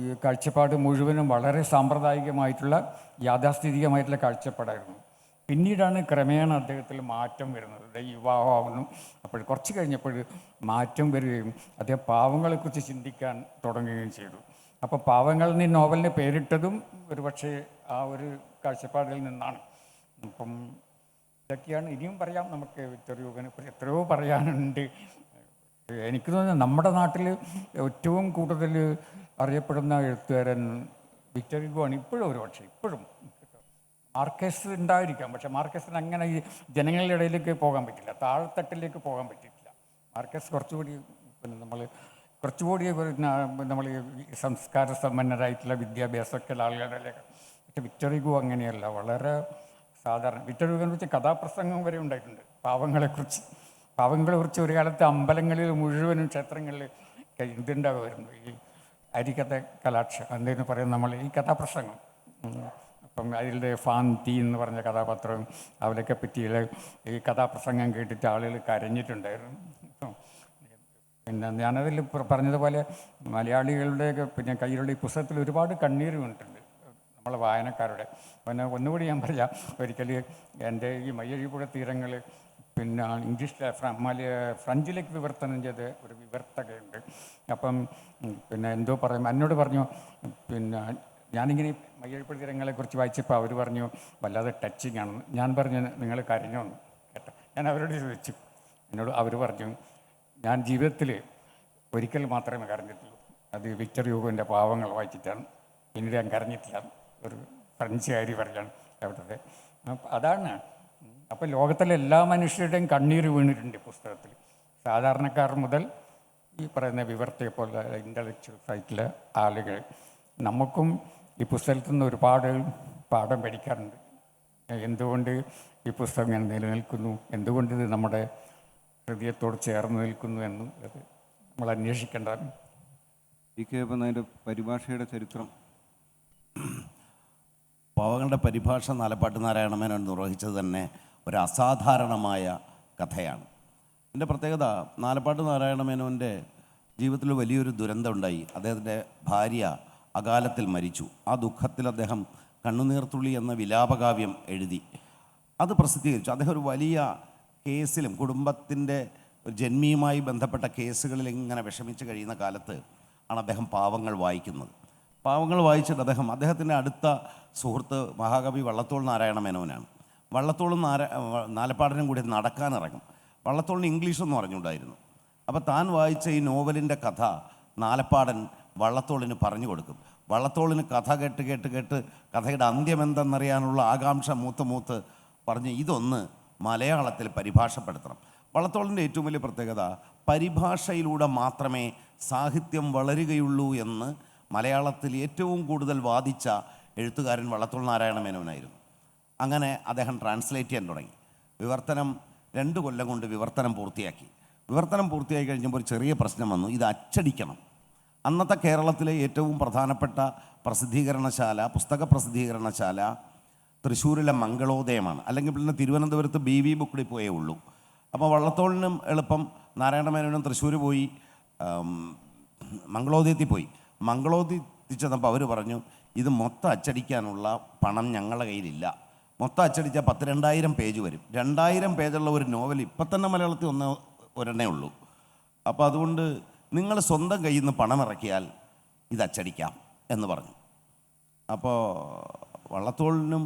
ഈ കാഴ്ചപ്പാട് മുഴുവനും വളരെ സാമ്പ്രദായികമായിട്ടുള്ള യാഥാസ്ഥിതികമായിട്ടുള്ള കാഴ്ചപ്പാടായിരുന്നു. പിന്നീടാണ് ക്രമേണ അദ്ദേഹത്തിൽ മാറ്റം വരുന്നത്. യുവാവാകുന്നു, അപ്പോൾ കുറച്ച് കഴിഞ്ഞപ്പോൾ മാറ്റം വരികയും അദ്ദേഹം പാവങ്ങളെക്കുറിച്ച് ചിന്തിക്കാൻ തുടങ്ങുകയും ചെയ്തു. അപ്പോൾ പാവങ്ങൾ എന്ന നോവലിന് പേരിട്ടതും ഒരുപക്ഷെ ആ ഒരു കാഴ്ചപ്പാടിൽ നിന്നാണ്. അപ്പം ഇതൊക്കെയാണ്. ഇനിയും പറയാം നമുക്ക് വിക്ടർ ഹ്യൂഗോനെ കുറിച്ച് എത്രയോ പറയാനുണ്ട്. എനിക്ക് തോന്നുന്നു നമ്മുടെ നാട്ടിൽ ഏറ്റവും കൂടുതൽ അറിയപ്പെടുന്ന എഴുത്തുകാരൻ വിക്ടർ ഹ്യൂഗോ ആണ് ഇപ്പോഴും. ഒരുപക്ഷെ ഇപ്പോഴും മാർക്കേസ് ഉണ്ടായിരിക്കാം, പക്ഷെ മാർക്കേസിന് അങ്ങനെ ഈ ജനങ്ങളുടെ ഇടയിലേക്ക് പോകാൻ പറ്റില്ല, താഴെത്തട്ടിലേക്ക് പോകാൻ പറ്റിയിട്ടില്ല. മാർക്കേസ് കുറച്ചുകൂടി പിന്നെ കുറച്ചുകൂടി നമ്മൾ സംസ്കാര സമ്പന്നരായിട്ടുള്ള വിദ്യാഭ്യാസമൊക്കെ ഉള്ള ആളുകളിലേക്ക്. പക്ഷെ വിക്ടർ ഹ്യൂഗോ അങ്ങനെയല്ല, വളരെ സാധാരണ. വിക്ടർ ഹ്യൂഗോനെ കുറിച്ച് കഥാപ്രസംഗം വരെ ഉണ്ടായിട്ടുണ്ട് പാവങ്ങളെക്കുറിച്ച്. ഒരു കാലത്ത് അമ്പലങ്ങളിൽ മുഴുവനും ക്ഷേത്രങ്ങളിൽ ഇതുണ്ടാകുമായിരുന്നു, ഈ അരികഥ കലാക്ഷ എന്തെന്ന് പറയും നമ്മൾ, ഈ കഥാപ്രസംഗം. അപ്പം അതിൻ്റെ ഫാൻ തീ എന്ന് പറഞ്ഞ കഥാപാത്രം, അവരൊക്കെ പറ്റിയുള്ള ഈ കഥാപ്രസംഗം കേട്ടിട്ട് ആളുകൾ കരഞ്ഞിട്ടുണ്ടായിരുന്നു. പിന്നെ ഞാനതിൽ പറഞ്ഞതുപോലെ മലയാളികളുടെയൊക്കെ പിന്നെ കയ്യിലുള്ള ഈ പുസ്തകത്തിൽ ഒരുപാട് കണ്ണീര് വീണിട്ടുണ്ട് നമ്മളെ വായനക്കാരുടെ. പിന്നെ ഒന്നുകൂടി ഞാൻ പറയാം, ഒരിക്കൽ എൻ്റെ ഈ മയ്യഴിപ്പുഴ തീരങ്ങൾ പിന്നെ ഇംഗ്ലീഷിലെ ഫ്രഞ്ചിലേക്ക് വിവർത്തനം ചെയ്ത ഒരു വിവർത്തകയുണ്ട്. അപ്പം പിന്നെ എന്തോ പറയും എന്നോട് പറഞ്ഞു, പിന്നെ ഞാനിങ്ങനെ മയ്യഴിപ്പുഴ തീരങ്ങളെക്കുറിച്ച് വായിച്ചപ്പോൾ അവർ പറഞ്ഞു വല്ലാതെ ടച്ചിങ് ആണെന്ന്. ഞാൻ പറഞ്ഞു നിങ്ങൾ കരഞ്ഞോന്ന് കേട്ടോ. ഞാൻ അവരോട് ചോദിച്ചു, എന്നോട് അവർ പറഞ്ഞു ഞാൻ ജീവിതത്തിൽ ഒരിക്കൽ മാത്രമേ കരഞ്ഞിട്ടുള്ളൂ, അത് വിക്ടർ ഹ്യൂഗോൻ്റെ പാവങ്ങൾ വായിച്ചിട്ടാണ്, പിന്നീട് ഞാൻ കരഞ്ഞിട്ടില്ല. ഒരു ഫ്രഞ്ചുകാരി പറയാണ് അവിടുത്തെ. അതാണ്. അപ്പം ലോകത്തിലെ എല്ലാ മനുഷ്യരുടെയും കണ്ണീര് വീണിട്ടുണ്ട് പുസ്തകത്തിൽ, സാധാരണക്കാർ മുതൽ ഈ പറയുന്ന വിവർത്തയെ പോലെ ഇൻ്റലക്ച്വൽസ് ആയിട്ടുള്ള ആളുകൾ. നമുക്കും ഈ പുസ്തകത്തിൽ നിന്ന് ഒരുപാട് പാഠം പഠിക്കാറുണ്ട്. എന്തുകൊണ്ട് ഈ പുസ്തകം ഇങ്ങനെ നിലനിൽക്കുന്നു, എന്തുകൊണ്ട് ഇത് നമ്മുടെ ഹൃദയത്തോട് ചേർന്ന് നിൽക്കുന്നു എന്നും അത് നമ്മൾ അന്വേഷിക്കേണ്ടതാണ്. ഇപ്പം അതിൻ്റെ പരിഭാഷയുടെ ചരിത്രം, പാവങ്ങളുടെ പരിഭാഷ നാലപ്പാട്ട് നാരായണ മേനോൻ നിർവഹിച്ചത് തന്നെ ഒരു അസാധാരണമായ കഥയാണ്. എൻ്റെ പ്രത്യേകത, നാലപ്പാട്ട് നാരായണ മേനോൻ്റെ ജീവിതത്തിൽ വലിയൊരു ദുരന്തം ഉണ്ടായി. അദ്ദേഹത്തിൻ്റെ ഭാര്യ അകാലത്തിൽ മരിച്ചു. ആ ദുഃഖത്തിൽ അദ്ദേഹം കണ്ണുനീർത്തുള്ളി എന്ന വിലാപകാവ്യം എഴുതി, അത് പ്രസിദ്ധീകരിച്ചു. അദ്ദേഹം ഒരു വലിയ കേസിലും കുടുംബത്തിൻ്റെ ജന്മിയുമായി ബന്ധപ്പെട്ട കേസുകളിൽ ഇങ്ങനെ വിഷമിച്ച് കഴിയുന്ന കാലത്ത് ആണ് അദ്ദേഹം പാവങ്ങൾ വായിക്കുന്നത്. പാവങ്ങൾ വായിച്ചിട്ട് അദ്ദേഹത്തിൻ്റെ അടുത്ത സുഹൃത്ത് മഹാകവി വള്ളത്തോൾ നാരായണ മേനോനാണ്. വള്ളത്തോളും നാലപ്പാടിനും കൂടി നടക്കാനിറങ്ങും. വള്ളത്തോളിന് ഇംഗ്ലീഷൊന്നും അറിഞ്ഞുണ്ടായിരുന്നു. അപ്പോൾ താൻ വായിച്ച ഈ നോവലിൻ്റെ കഥ നാലപ്പാടൻ വള്ളത്തോളിന് പറഞ്ഞു കൊടുക്കും. വള്ളത്തോളിന് കഥ കേട്ട് കേട്ട് കേട്ട് കഥയുടെ അന്ത്യം എന്തെന്നറിയാനുള്ള ആകാംക്ഷ മൂത്ത് പറഞ്ഞ് ഇതൊന്ന് മലയാളത്തിൽ പരിഭാഷപ്പെടുത്തണം. വള്ളത്തോളിൻ്റെ ഏറ്റവും വലിയ പ്രത്യേകത, പരിഭാഷയിലൂടെ മാത്രമേ സാഹിത്യം വളരുകയുള്ളൂ എന്ന് മലയാളത്തിൽ ഏറ്റവും കൂടുതൽ വാദിച്ച എഴുത്തുകാരൻ വള്ളത്തോൾ നാരായണ മേനോനായിരുന്നു. അങ്ങനെ അദ്ദേഹം ട്രാൻസ്ലേറ്റ് ചെയ്യാൻ തുടങ്ങി. വിവർത്തനം 2 കൊല്ലം കൊണ്ട് വിവർത്തനം പൂർത്തിയാക്കി. വിവർത്തനം പൂർത്തിയായി കഴിഞ്ഞപ്പോൾ ഒരു ചെറിയ പ്രശ്നം വന്നു, ഇത് അച്ചടിക്കണം. അന്നത്തെ കേരളത്തിലെ ഏറ്റവും പ്രധാനപ്പെട്ട പ്രസിദ്ധീകരണശാല, പുസ്തക പ്രസിദ്ധീകരണശാല തൃശ്ശൂരിലെ മംഗളോദയമാണ്. അല്ലെങ്കിൽ പിന്നെ തിരുവനന്തപുരത്ത് BV ബുക്ക് ഡിപ്പോയേ ഉള്ളൂ. അപ്പോൾ വള്ളത്തോളിനും എളുപ്പം നാരായണ മേനോനും തൃശ്ശൂർ പോയി മംഗളോദയത്തിൽ പോയി. മംഗളോദയത്തിൽ ചെന്നപ്പോൾ അവർ പറഞ്ഞു, ഇത് മൊത്തം അച്ചടിക്കാനുള്ള പണം ഞങ്ങളുടെ കയ്യിലില്ല. മൊത്തം അച്ചടിച്ചാൽ 10,000-2,000 പേജ് വരും. 2,000 പേജുള്ള ഒരു നോവൽ ഇപ്പം തന്നെ മലയാളത്തിൽ ഒരെണ്ണേ ഉള്ളൂ. അപ്പോൾ അതുകൊണ്ട് നിങ്ങൾ സ്വന്തം കയ്യിൽ നിന്ന് പണം ഇറക്കിയാൽ ഇത് അച്ചടിക്കാം എന്ന് പറഞ്ഞു. അപ്പോൾ വള്ളത്തോളിനും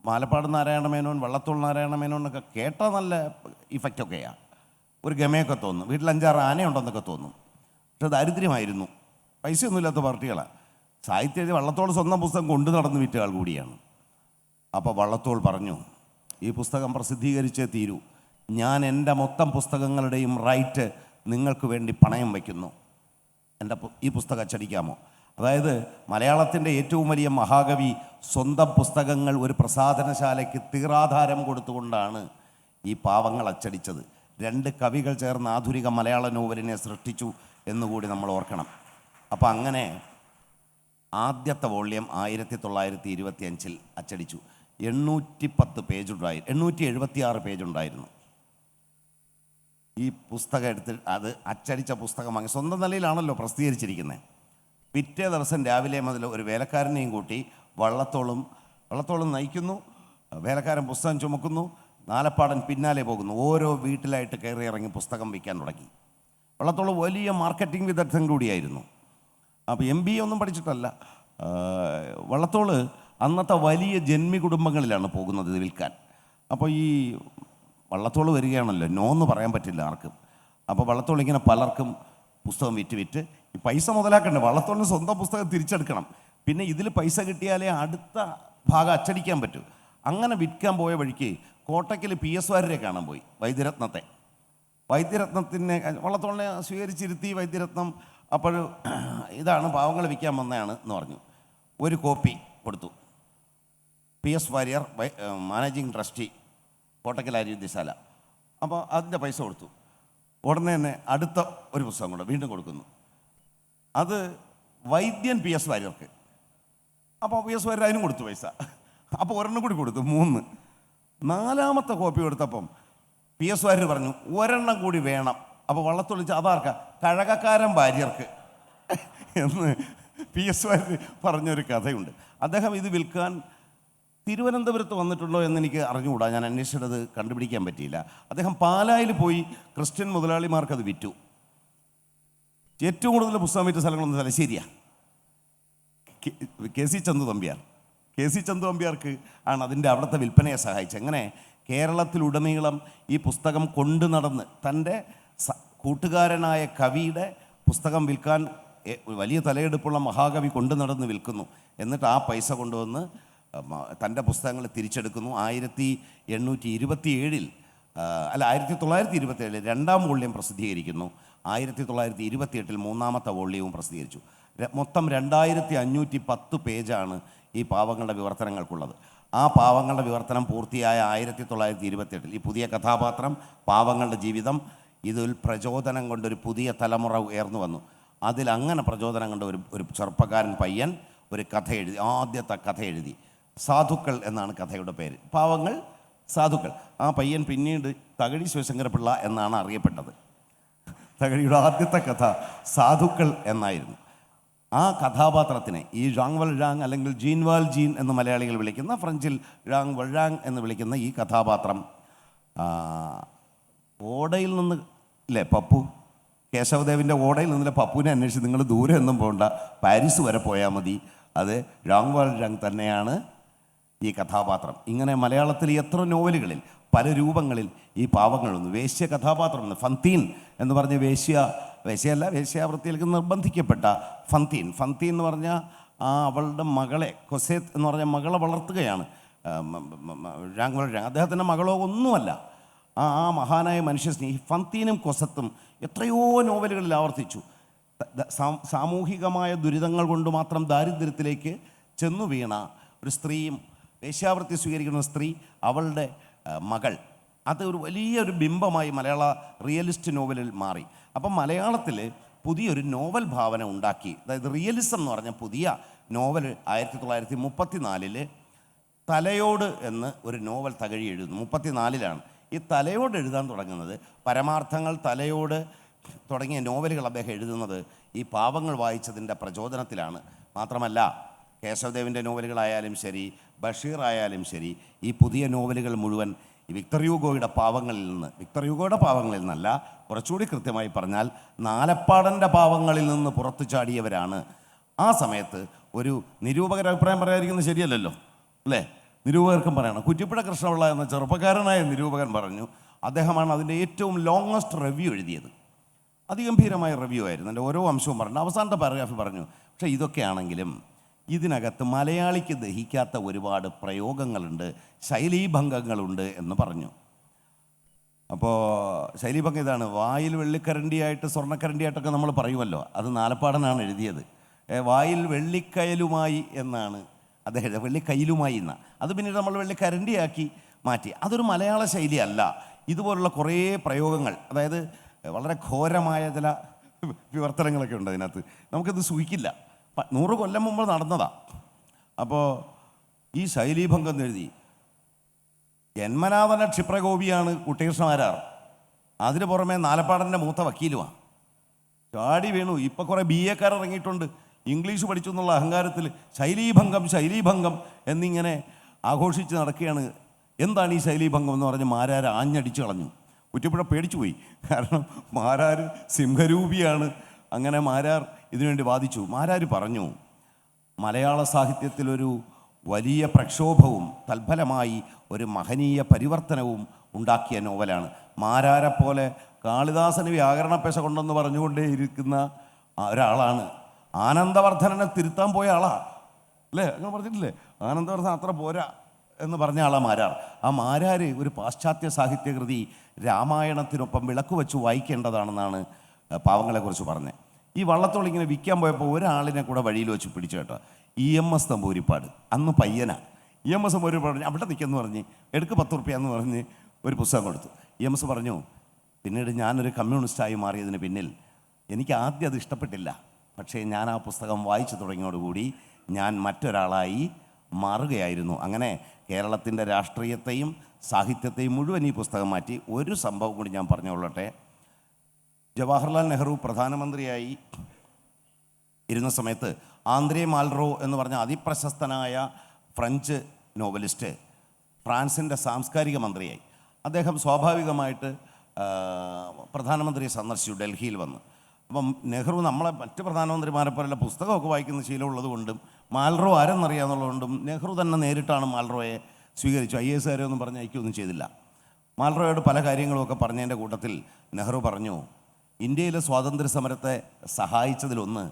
മാലപ്പാട് നാരായണ മേനോൻ, വള്ളത്തോൾ നാരായണ മേനോനൊക്കെ കേട്ടാൽ നല്ല ഇഫക്റ്റൊക്കെയാണ്, ഒരു ഗമയൊക്കെ തോന്നും. വീട്ടിൽ 5-6 ആനയുണ്ടെന്നൊക്കെ തോന്നും. പക്ഷെ ദാരിദ്ര്യമായിരുന്നു, പൈസയൊന്നുമില്ലാത്ത പാർട്ടികളാണ്. സാഹിത്യ വള്ളത്തോൾ സ്വന്തം പുസ്തകം കൊണ്ടു നടന്ന് വിറ്റ ആൾ കൂടിയാണ്. അപ്പോൾ വള്ളത്തോൾ പറഞ്ഞു, ഈ പുസ്തകം പ്രസിദ്ധീകരിച്ചേ തീരൂ. ഞാൻ എൻ്റെ മൊത്തം പുസ്തകങ്ങളുടെയും റൈറ്റ് നിങ്ങൾക്ക് വേണ്ടി പണയം വയ്ക്കുന്നു. ഈ പുസ്തകം അച്ചടിക്കാമോ? അതായത് മലയാളത്തിൻ്റെ ഏറ്റവും വലിയ മഹാകവി സ്വന്തം പുസ്തകങ്ങൾ ഒരു പ്രസാധനശാലയ്ക്ക് തീറാധാരം കൊടുത്തുകൊണ്ടാണ് ഈ പാവങ്ങൾ അച്ചടിച്ചത്. 2 കവികൾ ചേർന്ന് ആധുനിക മലയാള നോവലിനെ സൃഷ്ടിച്ചു എന്നുകൂടി നമ്മൾ ഓർക്കണം. അപ്പം അങ്ങനെ ആദ്യത്തെ വോള്യം 1925 അച്ചടിച്ചു. 876 പേജുണ്ടായിരുന്നു. ഈ പുസ്തകം എടുത്ത് അത് അച്ചടിച്ച പുസ്തകം വാങ്ങി സ്വന്തം നിലയിലാണല്ലോ പ്രസിദ്ധീകരിച്ചിരിക്കുന്നത്. പിറ്റേ ദിവസം രാവിലെ മുതൽ ഒരു വേലക്കാരനെയും കൂട്ടി വള്ളത്തോളും നയിക്കുന്നു. വേലക്കാരൻ പുസ്തകം ചുമക്കുന്നു. നാലപ്പാടൻ പിന്നാലെ പോകുന്നു. ഓരോ വീട്ടിലായിട്ട് കയറി ഇറങ്ങി പുസ്തകം വിൽക്കാൻ തുടങ്ങി. വള്ളത്തോൾ വലിയ മാർക്കറ്റിംഗ് വിദഗ്ധൻ കൂടിയായിരുന്നു. അപ്പോൾ MBA ഒന്നും പഠിച്ചിട്ടല്ല. വള്ളത്തോൾ അന്നത്തെ വലിയ ജന്മി കുടുംബങ്ങളിലാണ് പോകുന്നത് ഇത് വിൽക്കാൻ. അപ്പോൾ ഈ വള്ളത്തോൾ വരികയാണല്ലോ, നോ എന്ന് പറയാൻ പറ്റില്ല ആർക്കും. അപ്പോൾ വള്ളത്തോൾ ഇങ്ങനെ പലർക്കും പുസ്തകം വിറ്റ് ഈ പൈസ മുതലാക്കണ്ടേ, വള്ളത്തോളിന് സ്വന്തം പുസ്തകം തിരിച്ചെടുക്കണം. പിന്നെ ഇതിൽ പൈസ കിട്ടിയാലേ അടുത്ത ഭാഗം അച്ചടിക്കാൻ പറ്റൂ. അങ്ങനെ വിൽക്കാൻ പോയ വഴിക്ക് കോട്ടയ്ക്കൽ PS വാര്യരെ കാണാൻ പോയി. വൈദ്യരത്നത്തിനെ വള്ളത്തോളിനെ സ്വീകരിച്ചിരുത്തി. വൈദ്യരത്നം അപ്പോൾ ഇതാണ് പാവങ്ങൾ വിൽക്കാൻ വന്നതാണ് എന്ന് പറഞ്ഞു. ഒരു കോപ്പി കൊടുത്തു. PS Warrier managing trustee Kottakkal Arya Vaidya Sala. അപ്പോൾ അതിൻ്റെ പൈസ കൊടുത്തു. ഉടനെ തന്നെ അടുത്ത ഒരു പുസ്തകം കൂടെ വീണ്ടും കൊടുക്കുന്നു. അത് വൈദ്യൻ PS വാര്യർക്ക്. അപ്പോൾ PS വാര്യർ അതിനും കൊടുത്തു പൈസ. അപ്പോൾ ഒരെണ്ണം കൂടി കൊടുത്തു, 3. 4ാമത്തെ കോപ്പി കൊടുത്തപ്പം PS വാര്യർ പറഞ്ഞു ഒരെണ്ണം കൂടി വേണം. അപ്പോൾ വള്ളത്തൊളിച്ച് അതാർക്ക കഴകക്കാരൻ വാര്യർക്ക് എന്ന് PS വാര്യർ പറഞ്ഞൊരു കഥയുണ്ട്. അദ്ദേഹം ഇത് വിൽക്കാൻ തിരുവനന്തപുരത്ത് വന്നിട്ടുണ്ടോ എന്നെനിക്ക് അറിഞ്ഞുകൂടാ, ഞാൻ അന്വേഷിച്ചത് കണ്ടുപിടിക്കാൻ പറ്റിയില്ല. അദ്ദേഹം പാലായിൽ പോയി ക്രിസ്ത്യൻ മുതലാളിമാർക്കത് വിറ്റു. ഏറ്റവും കൂടുതൽ പുസ്തകം വിറ്റ സ്ഥലങ്ങളൊന്നും തലശ്ശേരിയാണ്. കെ സി ചന്തു നമ്പ്യാർക്ക് ആണ് അതിൻ്റെ അവിടുത്തെ വിൽപ്പനയെ സഹായിച്ചത്. അങ്ങനെ കേരളത്തിലുടനീളം ഈ പുസ്തകം കൊണ്ടു നടന്ന് തൻ്റെ കൂട്ടുകാരനായ കവിയുടെ പുസ്തകം വിൽക്കാൻ വലിയ തലയെടുപ്പുള്ള മഹാകവി കൊണ്ടു നടന്ന് വിൽക്കുന്നു. എന്നിട്ട് ആ പൈസ കൊണ്ടുവന്ന് തൻ്റെ പുസ്തകങ്ങൾ തിരിച്ചെടുക്കുന്നു. 1927 2ാം വോള്യം പ്രസിദ്ധീകരിക്കുന്നു. 1928 3ാമത്തെ വോള്യവും പ്രസിദ്ധീകരിച്ചു. മൊത്തം 2510 പേജാണ് ഈ പാവങ്ങളുടെ വിവർത്തനങ്ങൾക്കുള്ളത്. ആ പാവങ്ങളുടെ വിവർത്തനം പൂർത്തിയായ 1928 ഈ പുതിയ കഥാപാത്രം പാവങ്ങളുടെ ജീവിതം ഇതിൽ പ്രചോദനം കൊണ്ടൊരു പുതിയ തലമുറ ഉയർന്നു വന്നു. അതിലങ്ങനെ പ്രചോദനം കൊണ്ട് ഒരു ചെറുപ്പക്കാരൻ പയ്യൻ ഒരു കഥ എഴുതി. ആദ്യത്തെ കഥ എഴുതി. സാധുക്കൾ എന്നാണ് കഥയുടെ പേര്. പാവങ്ങൾ സാധുക്കൾ. ആ പയ്യൻ പിന്നീട് തകഴി ശിവശങ്കരപിള്ള എന്നാണ് അറിയപ്പെട്ടത്. തകഴിയുടെ ആദ്യത്തെ കഥ സാധുക്കൾ എന്നായിരുന്നു. ആ കഥാപാത്രത്തിനെ ഈ ജാങ് വൾഴാങ് അല്ലെങ്കിൽ ജീൻവാൽ ജീൻ എന്ന് മലയാളികൾ വിളിക്കുന്ന, ഫ്രഞ്ചിൽ ജാങ് വൾഴാങ് എന്ന് വിളിക്കുന്ന ഈ കഥാപാത്രം ഓടയിൽ നിന്ന് ഇല്ലേ പപ്പു, കേശവദേവിൻ്റെ ഓടയിൽ നിന്നിലെ പപ്പുവിനെ അന്വേഷിച്ച് നിങ്ങൾ ദൂരെ ഒന്നും പോകണ്ട, പാരീസ് വരെ പോയാൽ മതി. അത് ജാങ് വൾഴാങ് തന്നെയാണ് ഈ കഥാപാത്രം. ഇങ്ങനെ മലയാളത്തിൽ എത്ര നോവലുകളിൽ പല രൂപങ്ങളിൽ ഈ പാവങ്ങളൊന്ന് വേശ്യ കഥാപാത്രം. ഫന്തീൻ എന്ന് പറഞ്ഞ വേശ്യാവൃത്തിയിലേക്ക് നിർബന്ധിക്കപ്പെട്ട ഫന്തീൻ എന്ന് പറഞ്ഞാൽ അവളുടെ മകളെ കൊസേത്ത് എന്ന് പറഞ്ഞ മകളെ വളർത്തുകയാണ് ജാങ് വൾഴാങ്. അദ്ദേഹത്തിൻ്റെ മകളോ ഒന്നുമല്ല. ആ മഹാനായ മനുഷ്യസ്നേഹി ഫന്തീനും കൊസത്തും എത്രയോ നോവലുകളിൽ ആവർത്തിച്ചു. സാമൂഹികമായ ദുരിതങ്ങൾ കൊണ്ട് മാത്രം ദാരിദ്ര്യത്തിലേക്ക് ചെന്നു വീണ ഒരു സ്ത്രീയും വേശ്യാവൃത്തി സ്വീകരിക്കുന്ന സ്ത്രീ, അവളുടെ മകൾ, അത് ഒരു വലിയൊരു ബിംബമായി മലയാള റിയലിസ്റ്റ് നോവലിൽ മാറി. അപ്പം മലയാളത്തിൽ പുതിയൊരു നോവൽ ഭാവന ഉണ്ടാക്കി. അതായത് റിയലിസം എന്ന് പറഞ്ഞ പുതിയ നോവൽ 1934 തലയോട് എന്ന് ഒരു നോവൽ തകഴി എഴുതുന്നു. 34 ഈ തലയോട് എഴുതാൻ തുടങ്ങുന്നത്. പരമാർത്ഥങ്ങൾ, തലയോട് തുടങ്ങിയ നോവലുകൾ അദ്ദേഹം എഴുതുന്നത് ഈ പാവങ്ങൾ വായിച്ചതിൻ്റെ പ്രചോദനത്തിലാണ്. മാത്രമല്ല കേശവദേവിൻ്റെ നോവലുകളായാലും ശരി, ബഷീർ ആയാലും ശരി, ഈ പുതിയ നോവലുകൾ മുഴുവൻ ഈ വിക്ടർ ഹ്യൂഗോയുടെ പാവങ്ങളിൽ നിന്നല്ല, കുറച്ചുകൂടി കൃത്യമായി പറഞ്ഞാൽ നാലപ്പാടൻ്റെ പാവങ്ങളിൽ നിന്ന് പുറത്തു ചാടിയവരാണ്. ആ സമയത്ത് ഒരു നിരൂപകർ അഭിപ്രായം പറയാതിരിക്കുന്നത് ശരിയല്ലല്ലോ അല്ലേ? നിരൂപകർക്കും പറയണം. കുറ്റിപ്പുഴ കൃഷ്ണപിള്ള എന്ന ചെറുപ്പക്കാരനായ നിരൂപകൻ പറഞ്ഞു, അദ്ദേഹമാണ് അതിൻ്റെ ഏറ്റവും ലോങ്ങസ്റ്റ് റിവ്യൂ എഴുതിയത്. അതിഗംഭീരമായ റിവ്യൂ ആയിരുന്നു. എൻ്റെ ഓരോ അംശവും പറഞ്ഞു. അവസാനത്തെ പാരഗ്രാഫ് പറഞ്ഞു, പക്ഷേ ഇതൊക്കെയാണെങ്കിലും ഇതിനകത്ത് മലയാളിക്ക് ദഹിക്കാത്ത ഒരുപാട് പ്രയോഗങ്ങളുണ്ട്, ശൈലീഭംഗങ്ങളുണ്ട് എന്ന് പറഞ്ഞു. അപ്പോൾ ശൈലീഭംഗം ഇതാണ്: വായിൽ വെള്ളിക്കരണ്ടിയായിട്ട് സ്വർണ്ണക്കരണ്ടിയായിട്ടൊക്കെ നമ്മൾ പറയുമല്ലോ, അത് നാലപ്പാടനാണ് എഴുതിയത്. വായിൽ വെള്ളിക്കയലുമായി എന്നാണ് അദ്ദേഹം, വെള്ളിക്കയിലുമായി എന്നാണ്. അത് പിന്നീട് നമ്മൾ വെള്ളിക്കരണ്ടിയാക്കി മാറ്റി. അതൊരു മലയാള ശൈലിയല്ല. ഇതുപോലുള്ള കുറേ പ്രയോഗങ്ങൾ, അതായത് വളരെ ഘോരമായ ചില വിവർത്തനങ്ങളൊക്കെ ഉണ്ട് അതിനകത്ത്. നമുക്കിത് സൂഹിക്കില്ല. 100 കൊല്ലം മുമ്പ് നടന്നതാണ്. അപ്പോൾ ഈ ശൈലീഭംഗം എഴുതി ജന്മനാഥന ക്ഷിപ്രകോപിയാണ് കുട്ടികൃഷ്ണമാരാർ. അതിന് പുറമെ നാലപ്പാടൻ്റെ മൂത്ത വക്കീലുമാണ്. ചാടി വീണു. ഇപ്പോൾ കുറേ BA ഇറങ്ങിയിട്ടുണ്ട്, ഇംഗ്ലീഷ് പഠിച്ചു എന്നുള്ള അഹങ്കാരത്തിൽ ശൈലീഭംഗം എന്നിങ്ങനെ ആഘോഷിച്ച് നടക്കുകയാണ്. എന്താണ് ഈ ശൈലീഭംഗം എന്ന് പറഞ്ഞ് മാരാർ ആഞ്ഞടിച്ചു കളഞ്ഞു. കുറ്റിപ്പുഴ പേടിച്ചു പോയി. കാരണം മാരാർ സിംഹരൂപിയാണ്. അങ്ങനെ മാരാർ ഇതിനുവേണ്ടി വാദിച്ചു. മാരാർ പറഞ്ഞു, മലയാള സാഹിത്യത്തിലൊരു വലിയ പ്രക്ഷോഭവും തൽഫലമായി ഒരു മഹനീയ പരിവർത്തനവും ഉണ്ടാക്കിയ നോവലാണ്. മാരാരെപ്പോലെ കാളിദാസന് വ്യാകരണ പെശ കൊണ്ടെന്ന് പറഞ്ഞുകൊണ്ടേ ഇരിക്കുന്ന ഒരാളാണ്. ആനന്ദവർദ്ധനെ തിരുത്താൻ പോയ ആളാ അല്ലേ? അങ്ങനെ പറഞ്ഞിട്ടില്ലേ? ആനന്ദവർദ്ധൻ അത്ര പോരാ എന്ന് പറഞ്ഞ ആളാണ് മാരാർ. ആ മാരാർ ഒരു പാശ്ചാത്യ സാഹിത്യകൃതി രാമായണത്തിനൊപ്പം വിളക്ക് വെച്ച് വായിക്കേണ്ടതാണെന്നാണ് പാവങ്ങളെക്കുറിച്ച് പറഞ്ഞത്. ഈ വള്ളത്തോൾ ഇങ്ങനെ വിൽക്കാൻ പോയപ്പോൾ ഒരാളിനെ കൂടെ വഴിയിൽ വെച്ച് പിടിച്ചു കേട്ടോ. EMS തമ്പൂരിപ്പാട്. അന്ന് പയ്യനാ. EMS തമ്പൂരിപ്പാട് പറഞ്ഞു അവിടെ നിൽക്കുമെന്ന് പറഞ്ഞ് എടുക്ക് 10 ഉറുപ്പ്യ എന്ന് പറഞ്ഞ് ഒരു പുസ്തകം കൊടുത്തു. EMS പറഞ്ഞു, പിന്നീട് ഞാനൊരു കമ്മ്യൂണിസ്റ്റായി മാറിയതിന് പിന്നിൽ എനിക്ക് ആദ്യം അത് ഇഷ്ടപ്പെട്ടില്ല. പക്ഷേ ഞാൻ ആ പുസ്തകം വായിച്ചു തുടങ്ങിയോടുകൂടി ഞാൻ മറ്റൊരാളായി മാറുകയായിരുന്നു. അങ്ങനെ കേരളത്തിൻ്റെ രാഷ്ട്രീയത്തെയും സാഹിത്യത്തെയും മുഴുവൻ ഈ പുസ്തകം മാറ്റി. ഒരു സംഭവം കൂടി ഞാൻ പറഞ്ഞുകൊള്ളട്ടെ. ജവഹർലാൽ നെഹ്റു പ്രധാനമന്ത്രിയായി ഇരുന്ന സമയത്ത് ആന്ദ്രേ മാൽറോ എന്ന് പറഞ്ഞ അതിപ്രശസ്തനായ ഫ്രഞ്ച് നോവലിസ്റ്റ് ഫ്രാൻസിൻ്റെ സാംസ്കാരിക മന്ത്രിയായി. അദ്ദേഹം സ്വാഭാവികമായിട്ട് പ്രധാനമന്ത്രിയെ സന്ദർശിച്ചു, ഡൽഹിയിൽ വന്ന്. അപ്പം നെഹ്റു നമ്മളെ മറ്റ് പ്രധാനമന്ത്രിമാരെ പോലുള്ള പുസ്തകമൊക്കെ വായിക്കുന്ന ശീലമുള്ളത് കൊണ്ടും മാൽറോ ആരെന്നറിയാമെന്നുള്ളതുകൊണ്ടും നെഹ്റു തന്നെ നേരിട്ടാണ് മാൽറോയെ സ്വീകരിച്ചു. IAS ഒന്നും പറഞ്ഞ് അയക്കുകയൊന്നും ചെയ്തില്ല. മാൽറോയോട് പല കാര്യങ്ങളുമൊക്കെ പറഞ്ഞതിൻ്റെ കൂട്ടത്തിൽ നെഹ്റു പറഞ്ഞു, ഇന്ത്യയിലെ സ്വാതന്ത്ര്യ സമരത്തെ സഹായിച്ചതിലൊന്ന്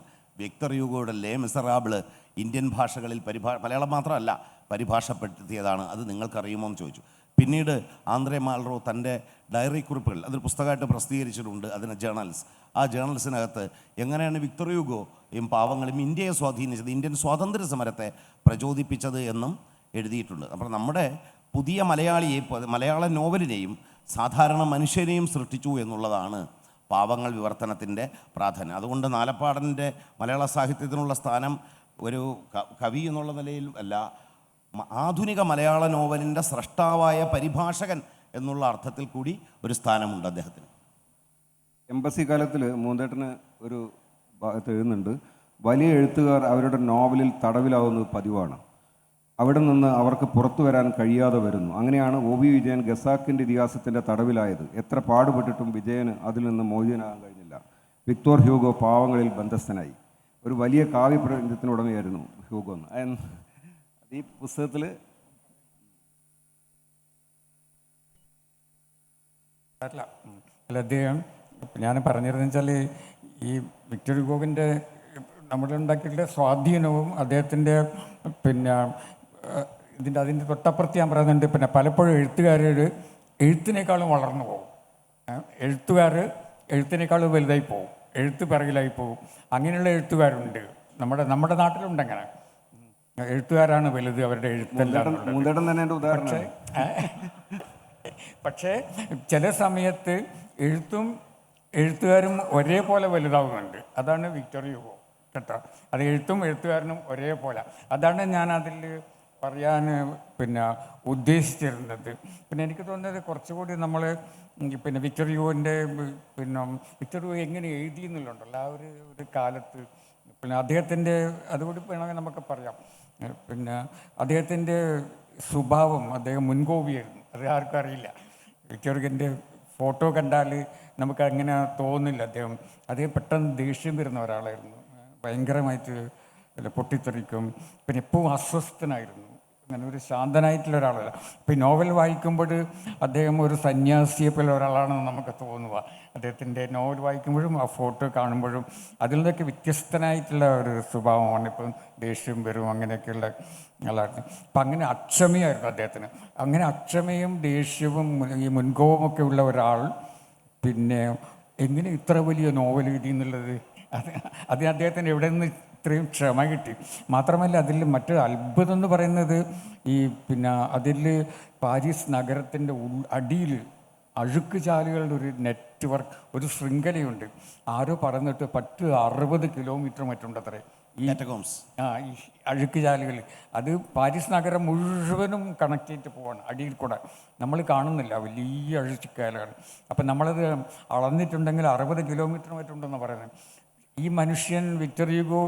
വിക്ടർ ഹ്യൂഗോയുടെ ലേ മിസറാബിള് ഇന്ത്യൻ ഭാഷകളിൽ മലയാളം മാത്രമല്ല പരിഭാഷപ്പെടുത്തിയതാണ്. അത് നിങ്ങൾക്കറിയുമോ എന്ന് ചോദിച്ചു. പിന്നീട് ആന്ദ്രേ മാൽറോ തൻ്റെ ഡയറി കുറിപ്പുകൾ, അതൊരു പുസ്തകമായിട്ട് പ്രസിദ്ധീകരിച്ചിട്ടുണ്ട്, അതിന് ജേണൽസ്. ആ ജേണൽസിനകത്ത് എങ്ങനെയാണ് വിക്ടർ ഹ്യൂഗോയും പാവങ്ങളും ഇന്ത്യയെ സ്വാധീനിച്ചത്, ഇന്ത്യൻ സ്വാതന്ത്ര്യ സമരത്തെ പ്രചോദിപ്പിച്ചത് എന്നും എഴുതിയിട്ടുണ്ട്. അപ്പോൾ നമ്മുടെ പുതിയ മലയാളിയെ, മലയാള നോവലിനെയും സാധാരണ മനുഷ്യനെയും സൃഷ്ടിച്ചു എന്നുള്ളതാണ് പാവങ്ങൾ വിവർത്തനത്തിൻ്റെ പ്രാധാന്യം. അതുകൊണ്ട് നാലപ്പാടൻ്റെ മലയാള സാഹിത്യത്തിനുള്ള സ്ഥാനം ഒരു കവി എന്നുള്ള നിലയിൽ അല്ല, ആധുനിക മലയാള നോവലിൻ്റെ സ്രഷ്ടാവായ പരിഭാഷകൻ എന്നുള്ള അർത്ഥത്തിൽ കൂടി ഒരു സ്ഥാനമുണ്ട് അദ്ദേഹത്തിന്. എംബസി കാലത്തിൽ മൂന്തേട്ടന് ഒരു ഭാഗത്ത് എഴുതുന്നുണ്ട്, വലിയ എഴുത്തുകാർ അവരുടെ നോവലിൽ തടവിലാവുന്നത് പതിവാണ്. അവിടെ നിന്ന് അവർക്ക് പുറത്തു വരാൻ കഴിയാതെ വരുന്നു. അങ്ങനെയാണ് OV വിജയൻ ഖസാക്കിൻ്റെ ഇതിഹാസത്തിൻ്റെ തടവിലായത്. എത്ര പാടുപെട്ടിട്ടും വിജയന് അതിൽ നിന്ന് മോചിതനാകാൻ കഴിഞ്ഞില്ല. വിക്ടർ ഹ്യൂഗോ പാവങ്ങളിൽ ബന്ധസ്ഥനായി. ഒരു വലിയ കാവ്യപ്രപഞ്ചത്തിനുടമയായിരുന്നു ഹ്യൂഗോ എന്ന് ഈ പുസ്തകത്തിൽ അല്ല അദ്ദേഹം ഞാൻ പറഞ്ഞിരുന്നു വെച്ചാൽ ഈ വിക്ടർ ഹ്യൂഗോവിൻ്റെ നമ്മുടെ ഉണ്ടാക്കിയിട്ടുള്ള സ്വാധീനവും അദ്ദേഹത്തിൻ്റെ അതിൻ്റെ തൊട്ടപ്പുറത്ത് ഞാൻ പറയുന്നുണ്ട്, പലപ്പോഴും എഴുത്തുകാരുടെ എഴുത്തിനേക്കാളും വളർന്നു പോകും. എഴുത്തുകാർ എഴുത്തിനേക്കാളും വലുതായി പോകും, എഴുത്ത് പിറകിലായി പോകും. അങ്ങനെയുള്ള എഴുത്തുകാരുണ്ട് നമ്മുടെ നാട്ടിലുണ്ട്. അങ്ങനെ എഴുത്തുകാരാണ് വലുത്, അവരുടെ എഴുത്തെല്ലാം. പക്ഷേ ചില സമയത്ത് എഴുത്തും എഴുത്തുകാരും ഒരേപോലെ വലുതാവുന്നുണ്ട്. അതാണ് വിക്ടർ ഹ്യൂഗോ കേട്ടോ. അത് എഴുത്തും എഴുത്തുകാരനും ഒരേപോലെ. അതാണ് ഞാൻ അതിൽ പറയാൻ ഉദ്ദേശിച്ചിരുന്നത്. എനിക്ക് തോന്നുന്നത് കുറച്ചുകൂടി നമ്മൾ വിക്ടർ ഹ്യൂഗോൻ്റെ വിക്ടർ ഹ്യൂഗോ എങ്ങനെ എഴുതി എന്നുള്ളതുണ്ടല്ലോ ആ ഒരു കാലത്ത്. അദ്ദേഹത്തിൻ്റെ അതുകൂടി വേണമെങ്കിൽ നമുക്ക് പറയാം. അദ്ദേഹത്തിൻ്റെ സ്വഭാവം, അദ്ദേഹം മുൻകോപിയായിരുന്നു. അത് ആർക്കും അറിയില്ല. വിക്ടർ ഹ്യൂഗോൻ്റെ ഫോട്ടോ കണ്ടാൽ നമുക്ക് അങ്ങനെ തോന്നില്ല. അദ്ദേഹം പെട്ടെന്ന് ദേഷ്യം വരുന്ന ഒരാളായിരുന്നു. ഭയങ്കരമായിട്ട് പൊട്ടിത്തെറിക്കും. എപ്പോഴും അസ്വസ്ഥനായിരുന്നു. അങ്ങനെ ഒരു ശാന്തനായിട്ടുള്ള ഒരാളല്ല. ഈ നോവൽ വായിക്കുമ്പോൾ അദ്ദേഹം ഒരു സന്യാസിയെ പോലെ ഒരാളാണെന്ന് നമുക്ക് തോന്നുക. അദ്ദേഹത്തിൻ്റെ നോവൽ വായിക്കുമ്പോഴും ആ ഫോട്ടോ കാണുമ്പോഴും അതിൽ നിന്നൊക്കെ വ്യത്യസ്തനായിട്ടുള്ള ഒരു സ്വഭാവമാണ്. ഇപ്പം ദേഷ്യം വരും, അങ്ങനെയൊക്കെയുള്ള ആളാണ്. അങ്ങനെ അക്ഷമയായിരുന്നു അദ്ദേഹത്തിന്. അങ്ങനെ അക്ഷമയും ദേഷ്യവും ഈ മുൻകോപമൊക്കെ ഉള്ള ഒരാൾ എങ്ങനെ ഇത്ര വലിയ നോവൽ എഴുതി എന്നുള്ളത് അത് അദ്ദേഹത്തിന് എവിടെ നിന്ന് ഇത്രയും ക്ഷമ കിട്ടി. മാത്രമല്ല അതിൽ മറ്റൊരു അത്ഭുതം എന്ന് പറയുന്നത് ഈ അതിൽ പാരീസ് നഗരത്തിൻ്റെ അടിയിൽ അഴുക്ക് ചാലുകളുടെ ഒരു നെറ്റ്വർക്ക്, ഒരു ശൃംഖലയുണ്ട്. ആരോ പറഞ്ഞിട്ട് 60 കിലോമീറ്റർ മറ്റുണ്ടത്രേ ഈ കാറ്റകോംസ്. ഈ അഴുക്ക് ചാലുകൾ. അത് പാരീസ് നഗരം മുഴുവനും കണക്ട് ചെയ്തിട്ട് പോവാണ് അടിയിൽ കൂടെ. നമ്മൾ കാണുന്നില്ല വലിയ അഴുക്കാലുകൾ. അപ്പം നമ്മളത് അളന്നിട്ടുണ്ടെങ്കിൽ 60 കിലോമീറ്റർ മറ്റുണ്ടെന്ന് പറയുന്നത്. ഈ മനുഷ്യൻ വിക്ടർ ഹ്യൂഗോ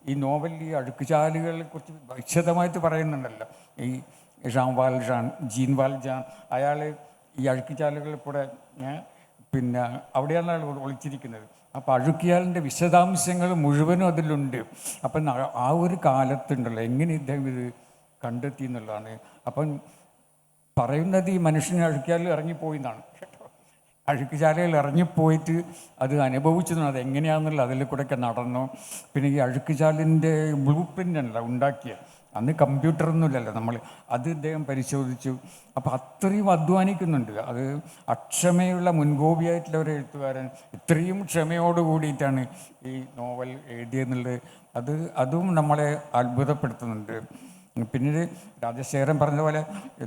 ഈ നോവലിൽ ഈ അഴുക്കുചാലുകളെ കുറിച്ച് വിശദമായിട്ട് പറയുന്നുണ്ടല്ലോ. ഈ ജീൻ വാൽജാൻ അയാൾ ഈ അഴുക്കുചാലുകളിൽ കൂടെ അവിടെയാണ് അയാൾ ഒളിച്ചിരിക്കുന്നത്. അപ്പോൾ അഴുക്കിയാലിൻ്റെ വിശദാംശങ്ങൾ മുഴുവനും അതിലുണ്ട്. അപ്പം ആ ഒരു കാലത്തുണ്ടല്ലോ എങ്ങനെ ഇദ്ദേഹം ഇത് കണ്ടെത്തി എന്നുള്ളതാണ്. അപ്പം പറയുന്നത് ഈ മനുഷ്യന് അഴുക്കിയാലിൽ ഇറങ്ങിപ്പോയി എന്നാണ് കേട്ടോ. അഴുക്കുചാലയിൽ ഇറങ്ങിപ്പോയിട്ട് അത് അനുഭവിച്ചു, അത് എങ്ങനെയാണെന്നുള്ള അതിൽ കൂടെയൊക്കെ നടന്നു. പിന്നെ ഈ അഴുക്കുചാലിൻ്റെ ബ്ലൂ പ്രിൻ്റ് ഉണ്ടല്ലോ ഉണ്ടാക്കിയ, അന്ന് കമ്പ്യൂട്ടറൊന്നുമില്ലല്ലോ, അത് ഇദ്ദേഹം പരിശോധിച്ചു. അപ്പോൾ അത്രയും അധ്വാനിക്കുന്നുണ്ട്. അത് അക്ഷമയുള്ള മുൻകോപിയായിട്ടുള്ള ഒരു എഴുത്തുകാരൻ ഇത്രയും ക്ഷമയോട് കൂടിയിട്ടാണ് ഈ നോവൽ എഴുതിയെന്നുള്ളത്. അതും നമ്മളെ അത്ഭുതപ്പെടുത്തുന്നുണ്ട്. പിന്നീട് രാജശേഖരൻ പറഞ്ഞതുപോലെ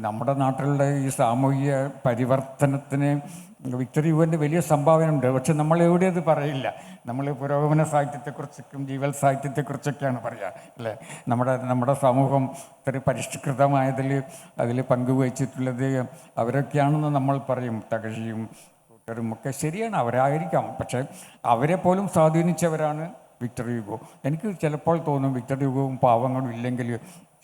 നമ്മുടെ നാട്ടിലുള്ള ഈ സാമൂഹിക പരിവർത്തനത്തിന് വിക്ടർ ഹ്യൂഗോൻ്റെ വലിയ സംഭാവന ഉണ്ട്. പക്ഷെ നമ്മൾ എവിടെ അത് പറയില്ല. നമ്മൾ പുരോഗമന സാഹിത്യത്തെക്കുറിച്ചൊക്കെ ജീവൽ സാഹിത്യത്തെക്കുറിച്ചൊക്കെയാണ് പറയുക അല്ലേ. നമ്മുടെ സമൂഹം ഇത്ര അതിൽ പങ്കുവഹിച്ചിട്ടുള്ളത് അവരൊക്കെയാണെന്ന് നമ്മൾ പറയും. തകഴിയും കൂട്ടരും ഒക്കെ ശരിയാണ്, അവരായിരിക്കാം. പക്ഷേ അവരെ പോലും സ്വാധീനിച്ചവരാണ് വിക്ടർ ഹ്യൂഗോ. എനിക്ക് ചിലപ്പോൾ തോന്നും വിക്ടർ ഹ്യൂഗോവും പാവങ്ങളും ഇല്ലെങ്കിൽ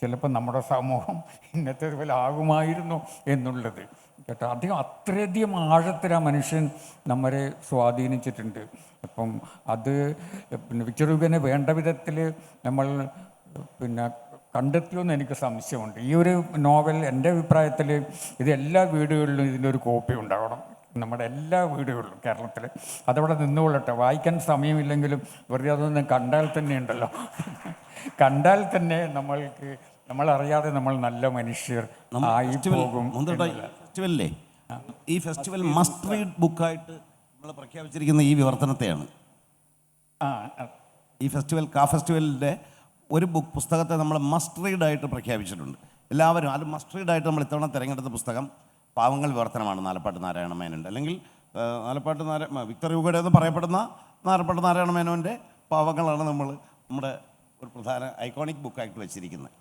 ചിലപ്പോൾ നമ്മുടെ സമൂഹം ഇന്നത്തെ പോലെ ആകുമായിരുന്നു എന്നുള്ളത് കേട്ടോ. അത്രയധികം ആഴത്തിൽ ആ മനുഷ്യൻ നമ്മളെ സ്വാധീനിച്ചിട്ടുണ്ട്. അപ്പം അത് വിക്ടർ ഹ്യൂഗോനെ വേണ്ട വിധത്തിൽ നമ്മൾ കണ്ടെത്തിയോന്ന് എനിക്ക് സംശയമുണ്ട്. ഈ ഒരു നോവൽ എൻ്റെ അഭിപ്രായത്തിൽ ഇത് എല്ലാ വീടുകളിലും ഇതിൻ്റെ ഒരു കോപ്പി ഉണ്ടാവണം, നമ്മുടെ എല്ലാ വീടുകളിലും കേരളത്തിൽ. അതവിടെ നിന്നുകൊള്ളട്ടെ. വായിക്കാൻ സമയമില്ലെങ്കിലും വെറുതെ അതൊന്നും കണ്ടാൽ തന്നെ ഉണ്ടല്ലോ, കണ്ടാൽ തന്നെ നമ്മളറിയാതെ നമ്മൾ നല്ല മനുഷ്യർ ആയി പോകും. ഫെസ്റ്റിവലിലെ ഈ ഫെസ്റ്റിവൽ മസ്റ്റ് റീഡ് ബുക്കായിട്ട് നമ്മൾ പ്രഖ്യാപിച്ചിരിക്കുന്ന ഈ വിവർത്തനത്തെയാണ്. ഈ ഫെസ്റ്റിവലിൻ്റെ ഒരു പുസ്തകത്തെ നമ്മൾ മസ്റ്റ് റീഡായിട്ട് പ്രഖ്യാപിച്ചിട്ടുണ്ട്. എല്ലാവരും അത് മസ്റ്റ് റീഡായിട്ട് നമ്മൾ ഇത്തവണ തിരഞ്ഞെടുത്ത പുസ്തകം പാവങ്ങൾ വിവർത്തനമാണ് നാലപ്പാട്ട് നാരായണ മേനോൻ്റെ. അല്ലെങ്കിൽ വിക്ടർ ഹ്യൂഗോയുടേത് പറയപ്പെടുന്ന നാലപ്പാട്ട് നാരായണ മേനോൻ്റെ പാവങ്ങളാണ് നമ്മുടെ ഒരു പ്രധാന ഐക്കോണിക് ബുക്കായിട്ട് വെച്ചിരിക്കുന്നത്.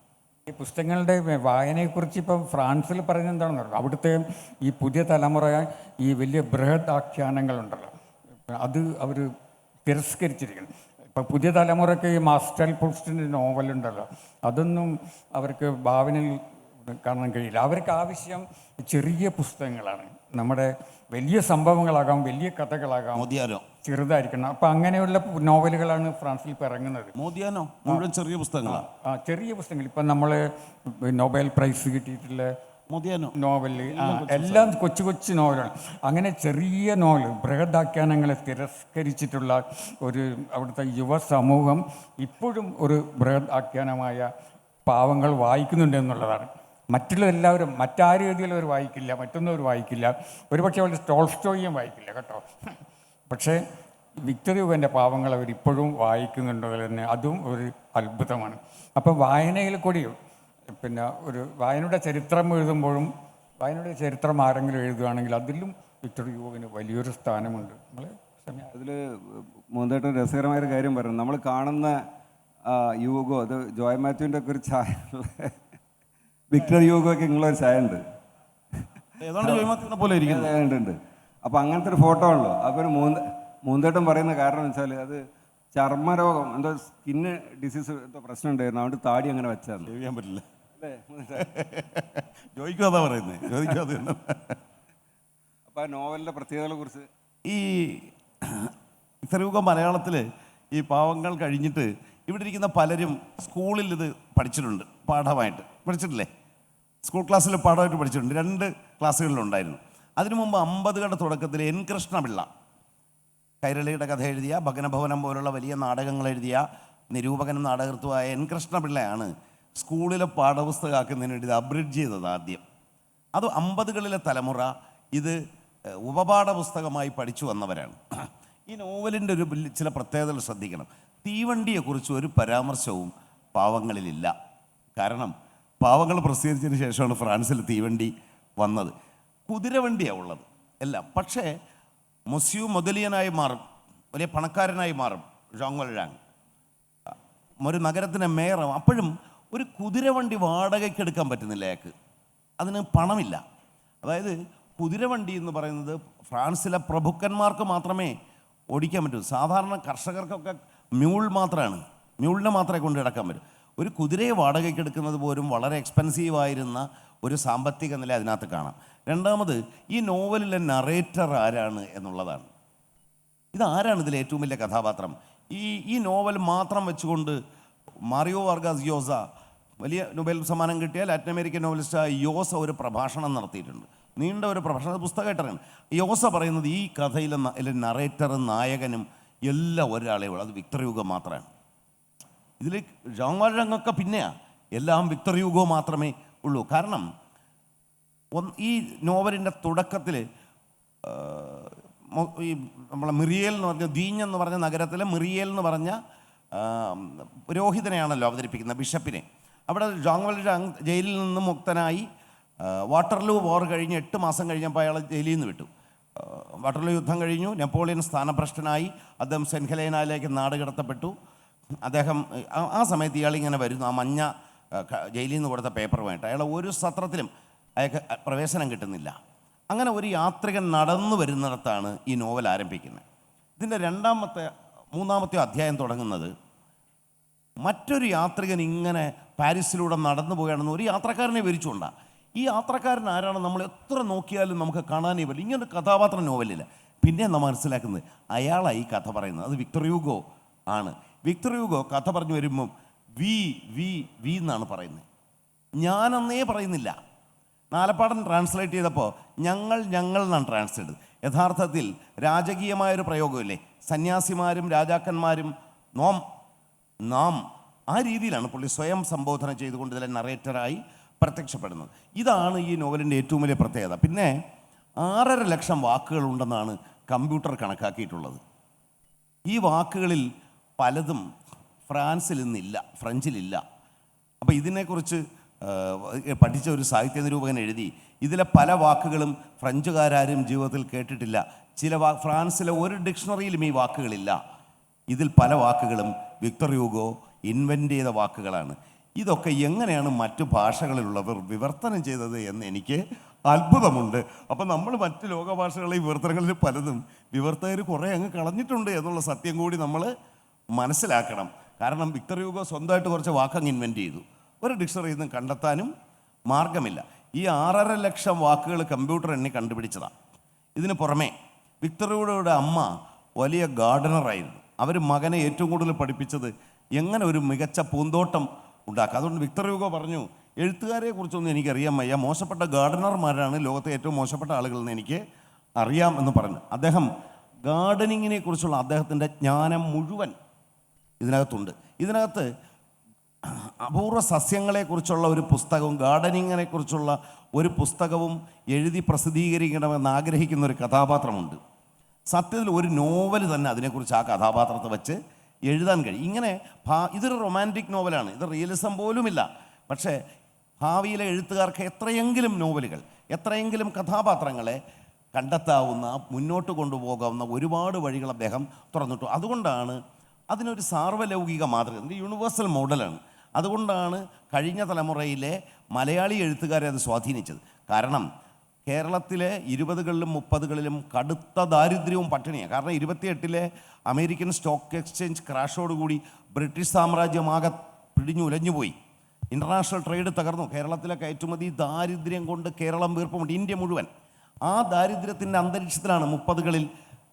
ഈ പുസ്തകങ്ങളുടെ വായനയെക്കുറിച്ച് ഇപ്പം ഫ്രാൻസിൽ പറയുന്നത് എന്താണെന്ന് പറയുക, അവിടുത്തെ ഈ പുതിയ തലമുറ ഈ വലിയ ബൃഹത് ആഖ്യാനങ്ങളുണ്ടല്ലോ അത് അവർ തിരസ്കരിച്ചിരിക്കണം. ഇപ്പം പുതിയ തലമുറയ്ക്ക് ഈ മാർസൽ പ്രൂസ്റ്റിൻ്റെ നോവലുണ്ടല്ലോ അതൊന്നും അവർക്ക് ഭാവനയിൽ കാണാൻ കഴിയില്ല. അവർക്ക് ആവശ്യം ചെറിയ പുസ്തകങ്ങളാണ്. നമ്മുടെ വലിയ സംഭവങ്ങളാകാം, വലിയ കഥകളാകാം, ചെറുതായിരിക്കണം. അപ്പം അങ്ങനെയുള്ള നോവലുകളാണ് ഫ്രാൻസിൽ ഇപ്പോൾ ഇറങ്ങുന്നത്. മുഴുവൻ ചെറിയ പുസ്തകങ്ങളാണ്. ചെറിയ പുസ്തകങ്ങൾ. ഇപ്പം നമ്മൾ നൊബേൽ പ്രൈസ് കിട്ടിയിട്ടുള്ള നോവല് എല്ലാം കൊച്ചു കൊച്ചു നോവലാണ്. അങ്ങനെ ചെറിയ നോവൽ ബൃഹദാഖ്യാനങ്ങളെ തിരസ്കരിച്ചിട്ടുള്ള അവിടുത്തെ യുവ സമൂഹം ഇപ്പോഴും ഒരു ബൃഹദ് ആഖ്യാനമായ പാവങ്ങൾ വായിക്കുന്നുണ്ട് എന്നുള്ളതാണ്. മറ്റുള്ളവരെല്ലാവരും മറ്റാരും എഴുതിയാലും അവർ വായിക്കില്ല, മറ്റൊന്നും അവർ വായിക്കില്ല, ഒരുപക്ഷെ അവർ ടോൾസ്റ്റോയിയും വായിക്കില്ല കേട്ടോ. പക്ഷേ വിക്ടർ ഹ്യൂഗോൻ്റെ പാവങ്ങൾ അവരിപ്പോഴും വായിക്കുന്നുണ്ടോ തന്നെ അതും ഒരു അത്ഭുതമാണ്. അപ്പം വായനയിൽ കൂടി ഒരു വായനയുടെ ചരിത്രം എഴുതുമ്പോഴും വായനയുടെ ചരിത്രം ആരെങ്കിലും എഴുതുകയാണെങ്കിൽ അതിലും വിക്ടർ ഹ്യൂഗോന് വലിയൊരു സ്ഥാനമുണ്ട്. അതിൽ മൂന്നേട്ടൻ രസകരമായൊരു കാര്യം പറഞ്ഞു. നമ്മൾ കാണുന്ന ഹ്യൂഗോ അത് ജോയ് മാത്യുവിൻ്റെ ഒക്കെ ഒരു ചായ, വിക്ടർ ഹ്യൂഗോയ്ക്ക് നിങ്ങളൊരു ചായ ഉണ്ട്, ഉണ്ട്. അപ്പോൾ അങ്ങനത്തെ ഒരു ഫോട്ടോ ഉള്ളൂ. അപ്പോൾ മൂന്നേട്ടം പറയുന്ന കാരണം എന്ന് വെച്ചാൽ അത് ചർമ്മരോഗം എന്തോ സ്കിന്ന് ഡിസീസ് എന്തോ പ്രശ്നം ഉണ്ടായിരുന്നു, അതുകൊണ്ട് താടി അങ്ങനെ വെച്ചാൽ ചെയ്യാൻ പറ്റില്ല. ചോദിക്കാതാ പറയുന്നത്. അപ്പോൾ ആ നോവലിൻ്റെ പ്രത്യേകതകളെ കുറിച്ച് ഈ വിക്ടർ ഹ്യൂഗോ മലയാളത്തിൽ ഈ പാവങ്ങൾ കഴിഞ്ഞിട്ട് ഇവിടെ ഇരിക്കുന്ന പലരും സ്കൂളിൽ ഇത് പഠിച്ചിട്ടുണ്ട്, പാഠമായിട്ട് പഠിച്ചിട്ടില്ലേ? സ്കൂൾ ക്ലാസ്സിൽ പാഠമായിട്ട് പഠിച്ചിട്ടുണ്ട്. 2 ക്ലാസ്സുകളിലുണ്ടായിരുന്നു. അതിനു മുമ്പ് 50കളുടെ തുടക്കത്തിൽ എൻ കൃഷ്ണപിള്ള കൈരളിയുടെ കഥ എഴുതിയ, ഭഗ്നഭവനം പോലുള്ള വലിയ നാടകങ്ങൾ എഴുതിയ നിരൂപകനും നാടകൃത്തുമായ എൻ കൃഷ്ണപിള്ളയാണ് സ്കൂളിലെ പാഠപുസ്തകമാക്കുന്നതിന് വേണ്ടി ഇത് അബ്രിഡ്ജ് ചെയ്തത് ആദ്യം. അത് 50കളിലെ തലമുറ ഇത് ഉപപാഠ പുസ്തകമായി പഠിച്ചു വന്നവരാണ്. ഈ നോവലിൻ്റെ ചില പ്രത്യേകതകൾ ശ്രദ്ധിക്കണം. തീവണ്ടിയെക്കുറിച്ച് ഒരു പരാമർശവും പാവങ്ങളിലില്ല. കാരണം പാവങ്ങൾ പ്രസിദ്ധീകരിച്ചതിന് ശേഷമാണ് ഫ്രാൻസിൽ തീവണ്ടി വന്നത്. കുതിരവണ്ടിയാണ് ഉള്ളത് എല്ലാം. പക്ഷേ മൊസ്യു മുതലിയനായി മാറും, വലിയ പണക്കാരനായി മാറും ജോങ് വൽജാങ്, ഒരു നഗരത്തിൻ്റെ മേയറാവും. അപ്പോഴും ഒരു കുതിരവണ്ടി വാടകയ്ക്ക് എടുക്കാൻ പറ്റുന്നില്ല അയാൾക്ക്, അതിന് പണമില്ല. അതായത് കുതിരവണ്ടി എന്ന് പറയുന്നത് ഫ്രാൻസിലെ പ്രഭുക്കന്മാർക്ക് മാത്രമേ ഓടിക്കാൻ പറ്റൂ. സാധാരണ കർഷകർക്കൊക്കെ മ്യൂളിനെ മാത്രമേ കൊണ്ട് കിടക്കാൻ പറ്റൂ. ഒരു കുതിരയെ വാടകയ്ക്ക് എടുക്കുന്നത് പോലും വളരെ എക്സ്പെൻസീവായിരുന്ന ഒരു സാമ്പത്തിക നില അതിനകത്ത് കാണാം. രണ്ടാമത്, ഈ നോവലിലെ നറേറ്റർ ആരാണ് എന്നുള്ളതാണ്. ഇതാരാണ് ഇതിലെ ഏറ്റവും വലിയ കഥാപാത്രം? ഈ നോവൽ മാത്രം വെച്ചുകൊണ്ട് മാറിയോ വാർഗാസ് യോസ, വലിയ നൊബേൽ സമ്മാനം കിട്ടിയ ലാറ്റിൻ അമേരിക്കൻ നോവലിസ്റ്റായ യോസ ഒരു പ്രഭാഷണം നടത്തിയിട്ടുണ്ട്. നീണ്ട ഒരു പ്രഭാഷണം, പുസ്തകമായിട്ടാണ്. യോസ പറയുന്നത് ഈ കഥയിലെ നറേറ്ററും നായകനും എല്ലാം ഒരാളേ ഉള്ളൂ, അത് വിക്ടർ ഹ്യൂഗോ മാത്രമാണ്. ഇതിൽ ജോങ് വൽജാങ്ങൊക്കെ പിന്നെയാണ്, എല്ലാം വിക്ടർ ഹ്യൂഗോ മാത്രമേ ഉള്ളൂ. കാരണം ഈ നോവലിൻ്റെ തുടക്കത്തിൽ ഈ നമ്മളെ മിറിയേൽ എന്ന് പറഞ്ഞ ദീഞ്ഞ് എന്ന് പറഞ്ഞ നഗരത്തിലെ മിറിയേൽ എന്ന് പറഞ്ഞ പുരോഹിതനെയാണല്ലോ അവതരിപ്പിക്കുന്നത്, ബിഷപ്പിനെ. അവിടെ ജോങ് വൽജാങ് ജയിലിൽ നിന്ന് മുക്തനായി വാട്ടർലൂ വാർ കഴിഞ്ഞ് 8 മാസം കഴിഞ്ഞപ്പോൾ അയാൾ ജയിലിൽ നിന്ന് വിട്ടു. വാട്ടർലൂ യുദ്ധം കഴിഞ്ഞു, നെപ്പോളിയൻ സ്ഥാനഭ്രഷ്ടനായി, അദ്ദേഹം സെൻറ്റ് ഹെലേനയിലേക്ക് നാട് കടത്തപ്പെട്ടു. അദ്ദേഹം ആ സമയത്ത് ഇയാളിങ്ങനെ വരുന്നു, ആ മഞ്ഞ ജയിലിൽ നിന്ന് കൊടുത്ത പേപ്പറുമായിട്ട്. അയാൾ ഒരു സത്രത്തിലും അയാൾക്ക് പ്രവേശനം കിട്ടുന്നില്ല. അങ്ങനെ ഒരു യാത്രികൻ നടന്നു വരുന്നിടത്താണ് ഈ നോവൽ ആരംഭിക്കുന്നത്. ഇതിൻ്റെ മൂന്നാമത്തെ അധ്യായം തുടങ്ങുന്നത് മറ്റൊരു യാത്രികൻ ഇങ്ങനെ പാരീസിലൂടെ നടന്നു പോവുകയാണെന്ന് ഒരു യാത്രക്കാരനെ വിവരിച്ചുകൊണ്ടാണ്. ഈ യാത്രക്കാരൻ ആരാണ് നമ്മൾ എത്ര നോക്കിയാലും നമുക്ക് കാണാനേ പറ്റില്ല. ഇങ്ങനൊരു കഥാപാത്രം നോവലില്ല. പിന്നെ നമ്മൾ മനസ്സിലാക്കുന്നത് അയാളാണ് ഈ കഥ പറയുന്നത്, അത് വിക്ടർ ഹ്യൂഗോ ആണ്. വിക്ടർ ഹ്യൂഗോ കഥ പറഞ്ഞു വരുമ്പം വി എന്നാണ് പറയുന്നത്, ഞാനെന്നേ പറയുന്നില്ല. നാലപ്പാടൻ ട്രാൻസ്ലേറ്റ് ചെയ്തപ്പോൾ ഞങ്ങൾ എന്നാണ് ട്രാൻസ്ലേറ്റ് ചെയ്തത്. യഥാർത്ഥത്തിൽ രാജകീയമായൊരു പ്രയോഗമില്ലേ, സന്യാസിമാരും രാജാക്കന്മാരും നാം, ആ രീതിയിലാണ് പുള്ളി സ്വയം സംബോധന ചെയ്തുകൊണ്ട് ഇതിലെ നറേറ്ററായി പ്രത്യക്ഷപ്പെടുന്നത്. ഇതാണ് ഈ നോവലിൻ്റെ ഏറ്റവും വലിയ പ്രത്യേകത. പിന്നെ 6.5 ലക്ഷം വാക്കുകളുണ്ടെന്നാണ് കമ്പ്യൂട്ടർ കണക്കാക്കിയിട്ടുള്ളത്. ഈ വാക്കുകളിൽ പലതും ഫ്രാൻസിൽ നിന്നില്ല, ഫ്രഞ്ചിലില്ല. അപ്പോൾ ഇതിനെക്കുറിച്ച് പഠിച്ച ഒരു സാഹിത്യ നിരൂപകൻ എഴുതി, ഇതിലെ പല വാക്കുകളും ഫ്രഞ്ചുകാരും ജീവിതത്തിൽ കേട്ടിട്ടില്ല. ഫ്രാൻസിലെ ഒരു ഡിക്ഷണറിയിലും ഈ വാക്കുകളില്ല. ഇതിൽ പല വാക്കുകളും വിക്ടർ ഹ്യൂഗോ ഇൻവെൻ്റ് ചെയ്ത വാക്കുകളാണ്. ഇതൊക്കെ എങ്ങനെയാണ് മറ്റു ഭാഷകളിലുള്ളവർ വിവർത്തനം ചെയ്തത് എന്ന് എനിക്ക് അത്ഭുതമുണ്ട്. അപ്പം നമ്മൾ മറ്റ് ലോകഭാഷകളെ വിവർത്തനങ്ങളിൽ പലതും വിവർത്തകർ കുറേ അങ്ങ് കളഞ്ഞിട്ടുണ്ട് എന്നുള്ള സത്യം കൂടി നമ്മൾ മനസ്സിലാക്കണം. കാരണം വിക്ടർ ഹ്യൂഗോ സ്വന്തമായിട്ട് കുറച്ച് വാക്കങ്ങ് ഇൻവെൻ്റ് ചെയ്തു, ഒരു ഡിക്ഷണറിയിൽ നിന്ന് കണ്ടെത്താനും മാർഗമില്ല. ഈ 6.5 ലക്ഷം വാക്കുകൾ കമ്പ്യൂട്ടർ എണ്ണി കണ്ടുപിടിച്ചതാണ്. ഇതിന് പുറമെ വിക്ടർ ഹ്യൂഗോയുടെ അമ്മ വലിയ ഗാർഡനറായിരുന്നു. അവർ മകനെ ഏറ്റവും കൂടുതൽ പഠിപ്പിച്ചത് എങ്ങനെ ഒരു മികച്ച പൂന്തോട്ടം ഉണ്ടാക്കുക. അതുകൊണ്ട് വിക്ടർ ഹ്യൂഗോ പറഞ്ഞു, എഴുത്തുകാരെ കുറിച്ചൊന്നും എനിക്കറിയാൻ വയ്യ, മോശപ്പെട്ട ഗാർഡനർമാരാണ് ലോകത്തെ ഏറ്റവും മോശപ്പെട്ട ആളുകളെന്ന് എനിക്ക് അറിയാം എന്ന് പറഞ്ഞു. അദ്ദേഹം ഗാർഡനിങ്ങിനെ കുറിച്ചുള്ള അദ്ദേഹത്തിൻ്റെ ജ്ഞാനം മുഴുവൻ ഇതിനകത്തുണ്ട്. ഇതിനകത്ത് അപൂർവ സസ്യങ്ങളെക്കുറിച്ചുള്ള ഒരു പുസ്തകവും ഗാർഡനിങ്ങിനെ കുറിച്ചുള്ള ഒരു പുസ്തകവും എഴുതി പ്രസിദ്ധീകരിക്കണമെന്ന് ആഗ്രഹിക്കുന്ന ഒരു കഥാപാത്രമുണ്ട്. സത്യത്തിൽ ഒരു നോവൽ തന്നെ അതിനെക്കുറിച്ച് ആ കഥാപാത്രത്തെ വെച്ച് എഴുതാൻ കഴിയും. ഇങ്ങനെ ഇതൊരു റൊമാൻറ്റിക് നോവലാണ്, ഇത് റിയലിസം പോലുമില്ല. പക്ഷേ ഭാവിയിലെ എഴുത്തുകാർക്ക് എത്രയെങ്കിലും നോവലുകൾ, എത്രയെങ്കിലും കഥാപാത്രങ്ങളെ കണ്ടെത്താവുന്ന, മുന്നോട്ട് കൊണ്ടുപോകാവുന്ന ഒരുപാട് വഴികൾ അദ്ദേഹം തുറന്നിട്ടു. അതുകൊണ്ടാണ് അതിനൊരു സാർവലൗകിക മാതൃക, ഇതിൻ്റെ യൂണിവേഴ്സൽ മോഡലാണ്. അതുകൊണ്ടാണ് കഴിഞ്ഞ തലമുറയിലെ മലയാളി എഴുത്തുകാരെ അത് സ്വാധീനിച്ചത്. കാരണം കേരളത്തിലെ 20കളിലും 30കളിലും കടുത്ത ദാരിദ്ര്യവും പട്ടിണിയാണ്. കാരണം 28-ലെ അമേരിക്കൻ സ്റ്റോക്ക് എക്സ്ചേഞ്ച് ക്രാഷോടുകൂടി ബ്രിട്ടീഷ് സാമ്രാജ്യമാകെ പിടിഞ്ഞുലഞ്ഞുപോയി. ഇൻ്റർനാഷണൽ ട്രേഡ് തകർന്നു. കേരളത്തിലെ കയറ്റുമതി ദാരിദ്ര്യം കൊണ്ട് കേരളം വീർപ്പുമുട്ടി, ഇന്ത്യ മുഴുവൻ. ആ ദാരിദ്ര്യത്തിൻ്റെ അന്തരീക്ഷത്തിലാണ് 30കളിൽ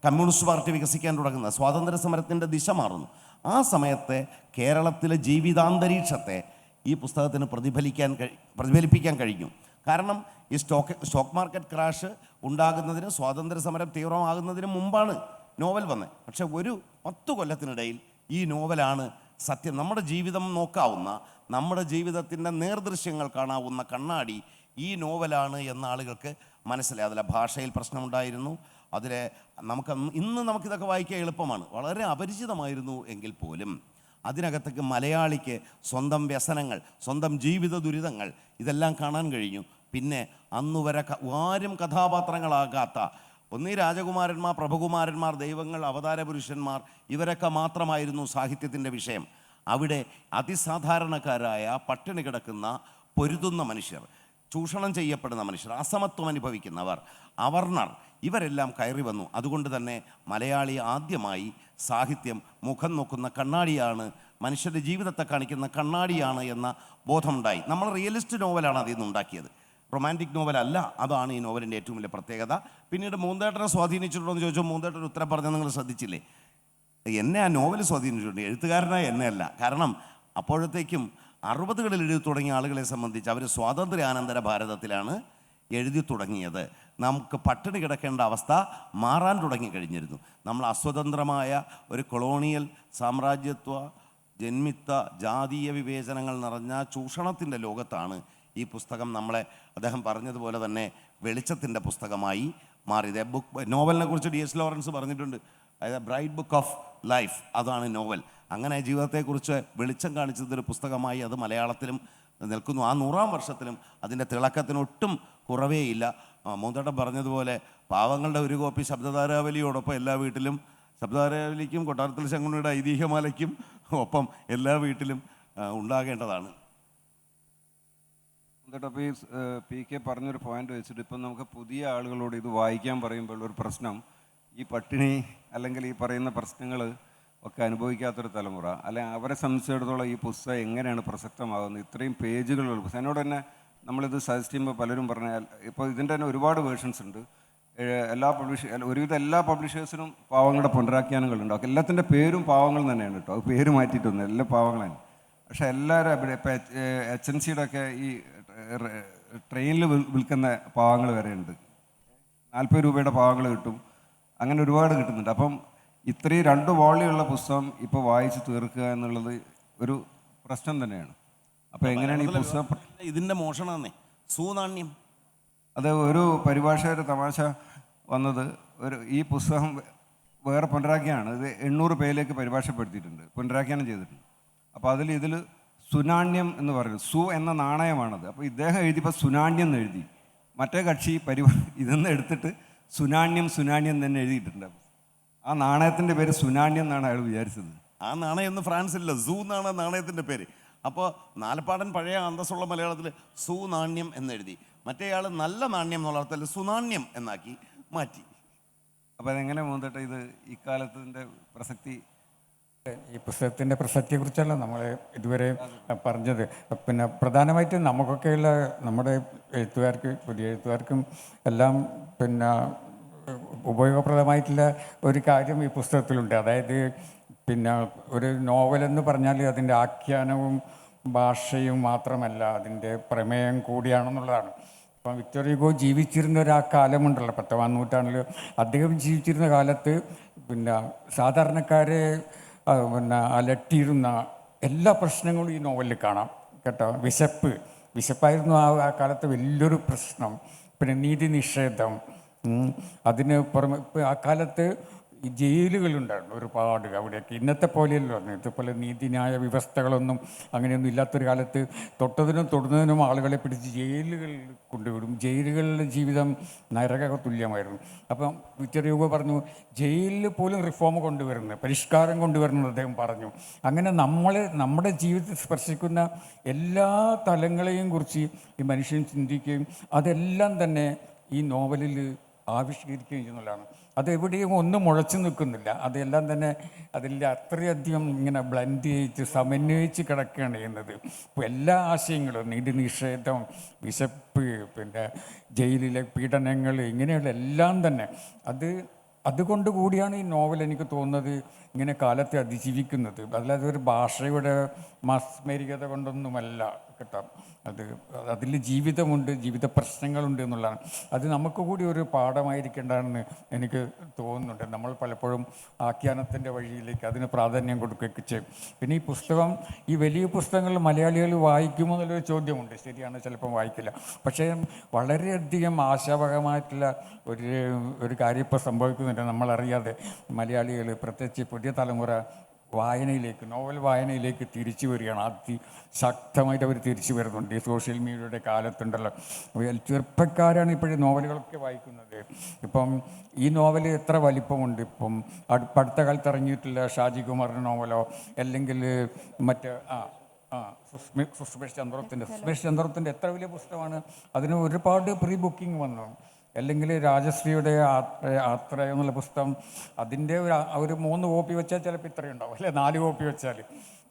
കമ്മ്യൂണിസ്റ്റ് പാർട്ടി വികസിക്കാൻ തുടങ്ങുന്നത്. സ്വാതന്ത്ര്യ സമരത്തിൻ്റെ ദിശ മാറുന്നു. ആ സമയത്തെ കേരളത്തിലെ ജീവിതാന്തരീക്ഷത്തെ ഈ പുസ്തകത്തിന് പ്രതിഫലിപ്പിക്കാൻ കഴിഞ്ഞു. കാരണം ഈ സ്റ്റോക്ക് മാർക്കറ്റ് ക്രാഷ് ഉണ്ടാകുന്നതിന്, സ്വാതന്ത്ര്യ സമരം തീവ്രമാകുന്നതിന് മുമ്പാണ് നോവൽ വന്നത്. പക്ഷെ ഒരു 10 കൊല്ലത്തിനിടയിൽ ഈ നോവലാണ് സത്യം. നമ്മുടെ ജീവിതം നോക്കാവുന്ന, നമ്മുടെ ജീവിതത്തിൻ്റെ നേർദൃശ്യങ്ങൾ കാണാവുന്ന കണ്ണാടി ഈ നോവലാണ് എന്ന ആളുകൾക്ക് മനസ്സിലായി. അതിലെ ഭാഷയിൽ പ്രശ്നമുണ്ടായിരുന്നു, അതിലെ ഇന്ന് നമുക്കിതൊക്കെ വായിക്കാൻ എളുപ്പമാണ്, വളരെ അപരിചിതമായിരുന്നു എങ്കിൽ പോലും അതിനകത്തേക്ക് മലയാളിക്ക് സ്വന്തം വ്യസനങ്ങൾ, സ്വന്തം ജീവിത ദുരിതങ്ങൾ ഇതെല്ലാം കാണാൻ കഴിഞ്ഞു. പിന്നെ അന്നു വരെ ആരും കഥാപാത്രങ്ങളാകാത്ത ഒന്നീ രാജകുമാരന്മാർ, പ്രഭുകുമാരന്മാർ, ദൈവങ്ങൾ, അവതാര പുരുഷന്മാർ, ഇവരൊക്കെ മാത്രമായിരുന്നു സാഹിത്യത്തിൻ്റെ വിഷയം. അവിടെ അതിസാധാരണക്കാരായ പട്ടിണി കിടക്കുന്ന പൊരുതുന്ന മനുഷ്യർ, ചൂഷണം ചെയ്യപ്പെടുന്ന മനുഷ്യർ, അസമത്വം അനുഭവിക്കുന്നവർ, അവർണർ, ഇവരെല്ലാം കയറി വന്നു. അതുകൊണ്ട് തന്നെ മലയാളി ആദ്യമായി സാഹിത്യം മുഖം നോക്കുന്ന കണ്ണാടിയാണ്, മനുഷ്യരുടെ ജീവിതത്തെ കാണിക്കുന്ന കണ്ണാടിയാണ് എന്ന ബോധമുണ്ടായി. നമ്മൾ റിയലിസ്റ്റ് നോവലാണ് അതിൽ നിന്ന് ഉണ്ടാക്കിയത്, റൊമാൻറ്റിക് നോവലല്ല. അതാണ് ഈ നോവലിൻ്റെ ഏറ്റവും വലിയ പ്രത്യേകത. പിന്നീട് മൂന്തേട്ടനെ സ്വാധീനിച്ചിട്ടുണ്ടോ എന്ന് ചോദിച്ചാൽ മൂന്തേട്ടൻ ഉത്തരം പറഞ്ഞാൽ നിങ്ങൾ ശ്രദ്ധിച്ചില്ലേ? എന്നെ ആ നോവൽ സ്വാധീനിച്ചിട്ടുണ്ട്, എഴുത്തുകാരനായ എന്നെ അല്ല. കാരണം അപ്പോഴത്തേക്കും 60കളിൽ എഴുതി തുടങ്ങിയ ആളുകളെ സംബന്ധിച്ച് അവർ സ്വാതന്ത്ര്യാനന്തര ഭാരതത്തിലാണ് എഴുതി തുടങ്ങിയത്. നമുക്ക് പട്ടിണി കിടക്കേണ്ട അവസ്ഥ മാറാൻ തുടങ്ങി കഴിഞ്ഞിരുന്നു. നമ്മൾ അസ്വതന്ത്രമായ ഒരു കൊളോണിയൽ സാമ്രാജ്യത്വ ജന്മിത്ത ജാതീയ വിവേചനങ്ങൾ നിറഞ്ഞ ചൂഷണത്തിൻ്റെ ലോകത്താണ് ഈ പുസ്തകം നമ്മളെ, അദ്ദേഹം പറഞ്ഞതുപോലെ തന്നെ, വെളിച്ചത്തിൻ്റെ പുസ്തകമായി മാറിയത്. നോവലിനെ കുറിച്ച് D.S. ലോറൻസ് പറഞ്ഞിട്ടുണ്ട്, അതായത് ബ്രൈറ്റ് ബുക്ക് ഓഫ് ലൈഫ്, അതാണ് നോവൽ. അങ്ങനെ ജീവിതത്തെക്കുറിച്ച് വെളിച്ചം കാണിച്ചതൊരു പുസ്തകമായി അത് മലയാളത്തിലും നിൽക്കുന്നു. ആ 100-ാം വർഷത്തിലും അതിൻ്റെ തിളക്കത്തിനൊട്ടും കുറവേയില്ല. മൂന്തേട്ടൻ പറഞ്ഞതുപോലെ പാവങ്ങളുടെ ഒരു കോപ്പി ശബ്ദധാരാവലിയോടൊപ്പം എല്ലാ വീട്ടിലും, ശബ്ദധാരാവലിക്കും കൊട്ടാരത്തിൽ ശങ്കുണ്ണിയുടെ ഐതിഹ്യമാലയ്ക്കും ഒപ്പം എല്ലാ വീട്ടിലും ഉണ്ടാകേണ്ടതാണ്. അപ്പോൾ ഈ PK പറഞ്ഞൊരു പോയിന്റ് വെച്ചിട്ട് ഇപ്പം നമുക്ക് പുതിയ ആളുകളോട് ഇത് വായിക്കാൻ പറയുമ്പോൾ ഒരു പ്രശ്നം, ഈ പട്ടിണി അല്ലെങ്കിൽ ഈ പറയുന്ന പ്രശ്നങ്ങൾ ഒക്കെ അനുഭവിക്കാത്തൊരു തലമുറ, അല്ലെങ്കിൽ അവരെ സംബന്ധിച്ചിടത്തോളം ഈ പുസ്തകം എങ്ങനെയാണ് പ്രസക്തമാകുന്നത്? ഇത്രയും പേജുകളുള്ള പുസ്തകം. എന്നോട് തന്നെ നമ്മളിത് സജസ്റ്റ് ചെയ്യുമ്പോൾ പലരും പറഞ്ഞാൽ, ഇപ്പോൾ ഇതിൻ്റെ തന്നെ ഒരുപാട് വേർഷൻസ് ഉണ്ട്. ഒരുവിധം എല്ലാ പബ്ലിഷേഴ്സിനും പാവങ്ങളുടെ പുനരാഖ്യാനങ്ങളുണ്ട്. എല്ലാത്തിൻ്റെ പേരും പാവങ്ങൾ തന്നെയാണ് കേട്ടോ, അത് പേര് മാറ്റിയിട്ടൊന്നും, എല്ലാ പാവങ്ങളാണ്. പക്ഷേ എല്ലാവരും ഇപ്പോൾ HNCയുടെ ഒക്കെ ഈ ട്രെയിനിൽ വിൽക്കുന്ന പാവങ്ങൾ വരെ ഉണ്ട്. 40 രൂപയുടെ പാവങ്ങൾ കിട്ടും, അങ്ങനെ ഒരുപാട് കിട്ടുന്നുണ്ട്. അപ്പം ഇത്രയും 2 വോളിയുള്ള പുസ്തകം ഇപ്പോൾ വായിച്ച് തീർക്കുക എന്നുള്ളത് ഒരു പ്രശ്നം തന്നെയാണ്. അപ്പോൾ എങ്ങനെയാണ് ഈ പുസ്തകം? ഇതിൻ്റെ മോഷണമാണേ സൂനാണ്യം. അത് ഒരു പരിഭാഷയുടെ തമാശ വന്നത്, ഈ പുസ്തകം വേറെ പുനരാഖ്യാനാണ്. ഇത് 800 പേരിലേക്ക് പരിഭാഷപ്പെടുത്തിയിട്ടുണ്ട്, പുനരാഖ്യാനം ചെയ്തിട്ടുണ്ട്. അപ്പോൾ ഇതിൽ സുനാണ്യം എന്ന് പറയുന്നത്, സു എന്ന നാണയമാണത്. അപ്പോൾ ഇദ്ദേഹം എഴുതിയപ്പോൾ സുനാണ്യം എന്ന് എഴുതി, മറ്റേ കക്ഷി ഇതെന്ന് എടുത്തിട്ട് സുനാണ്യം തന്നെ എഴുതിയിട്ടുണ്ട്. ആ നാണയത്തിൻ്റെ പേര് സുനാണ്യം എന്നാണ് അയാൾ വിചാരിച്ചത്. ആ നാണയം ഒന്ന് ഫ്രാൻസില്ല, സൂ എന്നാണ് നാണയത്തിൻ്റെ പേര്. അപ്പോൾ നാലപ്പാടൻ പഴയ അന്തസ്സുള്ള മലയാളത്തിൽ സുനാണ്യം എന്നെഴുതി, മറ്റേയാൾ നല്ല നാണ്യം എന്നുള്ള അർത്ഥത്തിൽ സുനാണ്യം എന്നാക്കി മാറ്റി. അപ്പോൾ അതെങ്ങനെ മൂന്നിട്ട് ഇത് ഇക്കാലത്തിൻ്റെ പ്രസക്തി? ഈ പുസ്തകത്തിൻ്റെ പ്രസക്തിയെക്കുറിച്ചല്ല നമ്മൾ ഇതുവരെ പറഞ്ഞത്. പിന്നെ പ്രധാനമായിട്ടും നമുക്കൊക്കെയുള്ള നമ്മുടെ എഴുത്തുകാർക്ക്, പുതിയ എഴുത്തുകാർക്കും എല്ലാം പിന്നെ ഉപയോഗപ്രദമായിട്ടുള്ള ഒരു കാര്യം ഈ പുസ്തകത്തിലുണ്ട്. അതായത് പിന്നെ ഒരു നോവലെന്ന് പറഞ്ഞാൽ അതിൻ്റെ ആഖ്യാനവും ഭാഷയും മാത്രമല്ല, അതിൻ്റെ പ്രമേയം കൂടിയാണെന്നുള്ളതാണ്. ഇപ്പം വിക്ടർ ഹ്യൂഗോ ജീവിച്ചിരുന്ന ഒരു ആ കാലമുണ്ടല്ലോ, 10-ാം നൂറ്റാണ്ടിൽ. അദ്ദേഹം ജീവിച്ചിരുന്ന കാലത്ത് പിന്നെ സാധാരണക്കാരെ പിന്നെ അലട്ടിയിരുന്ന എല്ലാ പ്രശ്നങ്ങളും ഈ നോവലിൽ കാണാം കേട്ടോ. വിശപ്പായിരുന്നു ആ കാലത്ത് വലിയൊരു പ്രശ്നം. പിന്നെ നീതി നിഷേധം, അതിന് പുറമെ ആ കാലത്ത് ഈ ജയിലുകളുണ്ടായിരുന്നു ഒരുപാട് അവിടെയൊക്കെ. ഇന്നത്തെ പോലെയല്ലോ, ഇന്നത്തെ നീതിന്യായ വ്യവസ്ഥകളൊന്നും അങ്ങനെയൊന്നും ഇല്ലാത്തൊരു കാലത്ത് തൊട്ടതിനും തൊടുന്നതിനും ആളുകളെ പിടിച്ച് ജയിലുകളിൽ കൊണ്ടുവിടും. ജയിലുകളിലെ ജീവിതം നരക തുല്യമായിരുന്നു. അപ്പം വിക്ടർ ഹ്യൂഗോ പറഞ്ഞു, ജയിലിൽ പോലും റിഫോം കൊണ്ടുവരുന്നത്, പരിഷ്കാരം കൊണ്ടുവരുന്നത് അദ്ദേഹം പറഞ്ഞു. അങ്ങനെ നമ്മുടെ ജീവിതത്തിൽ സ്പർശിക്കുന്ന എല്ലാ തലങ്ങളെയും കുറിച്ച് ഈ മനുഷ്യൻ ചിന്തിക്കുകയും അതെല്ലാം തന്നെ ഈ നോവലിൽ ആവിഷ്കരിക്കുകയും ചെയ്യുന്നതാണ്. അതെവിടെയും ഒന്നും മുളച്ചു നിൽക്കുന്നില്ല, അതെല്ലാം തന്നെ അതിൽ അത്രയധികം ഇങ്ങനെ ബ്ലെൻഡ് ചെയ്ത് സമന്വയിച്ച് കിടക്കുകയാണ് ചെയ്യുന്നത്. ഇപ്പോൾ എല്ലാ ആശയങ്ങളും, നീതി നിഷേധം, വിശപ്പ്, പിന്നെ ജയിലിലെ പീഡനങ്ങൾ, ഇങ്ങനെയുള്ള എല്ലാം തന്നെ അതുകൊണ്ട് കൂടിയാണ് ഈ നോവൽ എനിക്ക് തോന്നുന്നത് ഇങ്ങനെ കാലത്തെ അതിജീവിക്കുന്നത്. അല്ലാതെ ഒരു ഭാഷയുടെ മാസ്മരികത കൊണ്ടൊന്നുമല്ല. കിട്ടാം. അതിൽ ജീവിതമുണ്ട്, ജീവിത പ്രശ്നങ്ങളുണ്ട് എന്നുള്ളതാണ്. അത് നമുക്ക് കൂടി ഒരു പാഠമായിരിക്കേണ്ടതെന്ന് എനിക്ക് തോന്നുന്നുണ്ട്. നമ്മൾ പലപ്പോഴും ആഖ്യാനത്തിൻ്റെ വഴിയിലേക്ക് അതിന് പ്രാധാന്യം കൊടുക്കുകയൊക്കെ ചെയ്യും. പിന്നെ ഈ പുസ്തകം, ഈ വലിയ പുസ്തകങ്ങൾ മലയാളികൾ വായിക്കുമോ എന്നുള്ളൊരു ചോദ്യമുണ്ട്. ശരിയാണ്, ചിലപ്പം വായിക്കില്ല. പക്ഷേ വളരെയധികം ആശാവഹമായിട്ടുള്ള ഒരു കാര്യം ഇപ്പോൾ സംഭവിക്കുന്നുണ്ട്. നമ്മളറിയാതെ മലയാളികൾ, പ്രത്യേകിച്ച് പുതിയ തലമുറ വായനയിലേക്ക്, നോവൽ വായനയിലേക്ക് തിരിച്ചു വരികയാണ്. അതിശക്തമായിട്ട് അവർ തിരിച്ചു വരുന്നുണ്ട്. ഈ സോഷ്യൽ മീഡിയയുടെ കാലത്തുണ്ടല്ലോ, ചെറുപ്പക്കാരാണ് ഇപ്പോഴും നോവലുകളൊക്കെ വായിക്കുന്നത്. ഇപ്പം ഈ നോവൽ എത്ര വലിപ്പമുണ്ട്. ഇപ്പം അടുത്ത കാലത്ത് ഇറങ്ങിയിട്ടുള്ള ഷാജി കുമാറിൻ്റെ നോവലോ അല്ലെങ്കിൽ മറ്റ് സുസ്മേഷ് ചന്ദ്രത്തിൻ്റെ എത്ര വലിയ പുസ്തകമാണ്. അതിന് ഒരുപാട് പ്രീ ബുക്കിംഗ് വന്നു. അല്ലെങ്കിൽ രാജശ്രീയുടെ യാത്ര എന്നുള്ള പുസ്തകം, അതിൻ്റെ ഒരു 3 കോപ്പി വെച്ചാൽ ചിലപ്പോൾ ഇത്രയും ഉണ്ടാവും, അല്ലെ 4 കോപ്പി വെച്ചാൽ.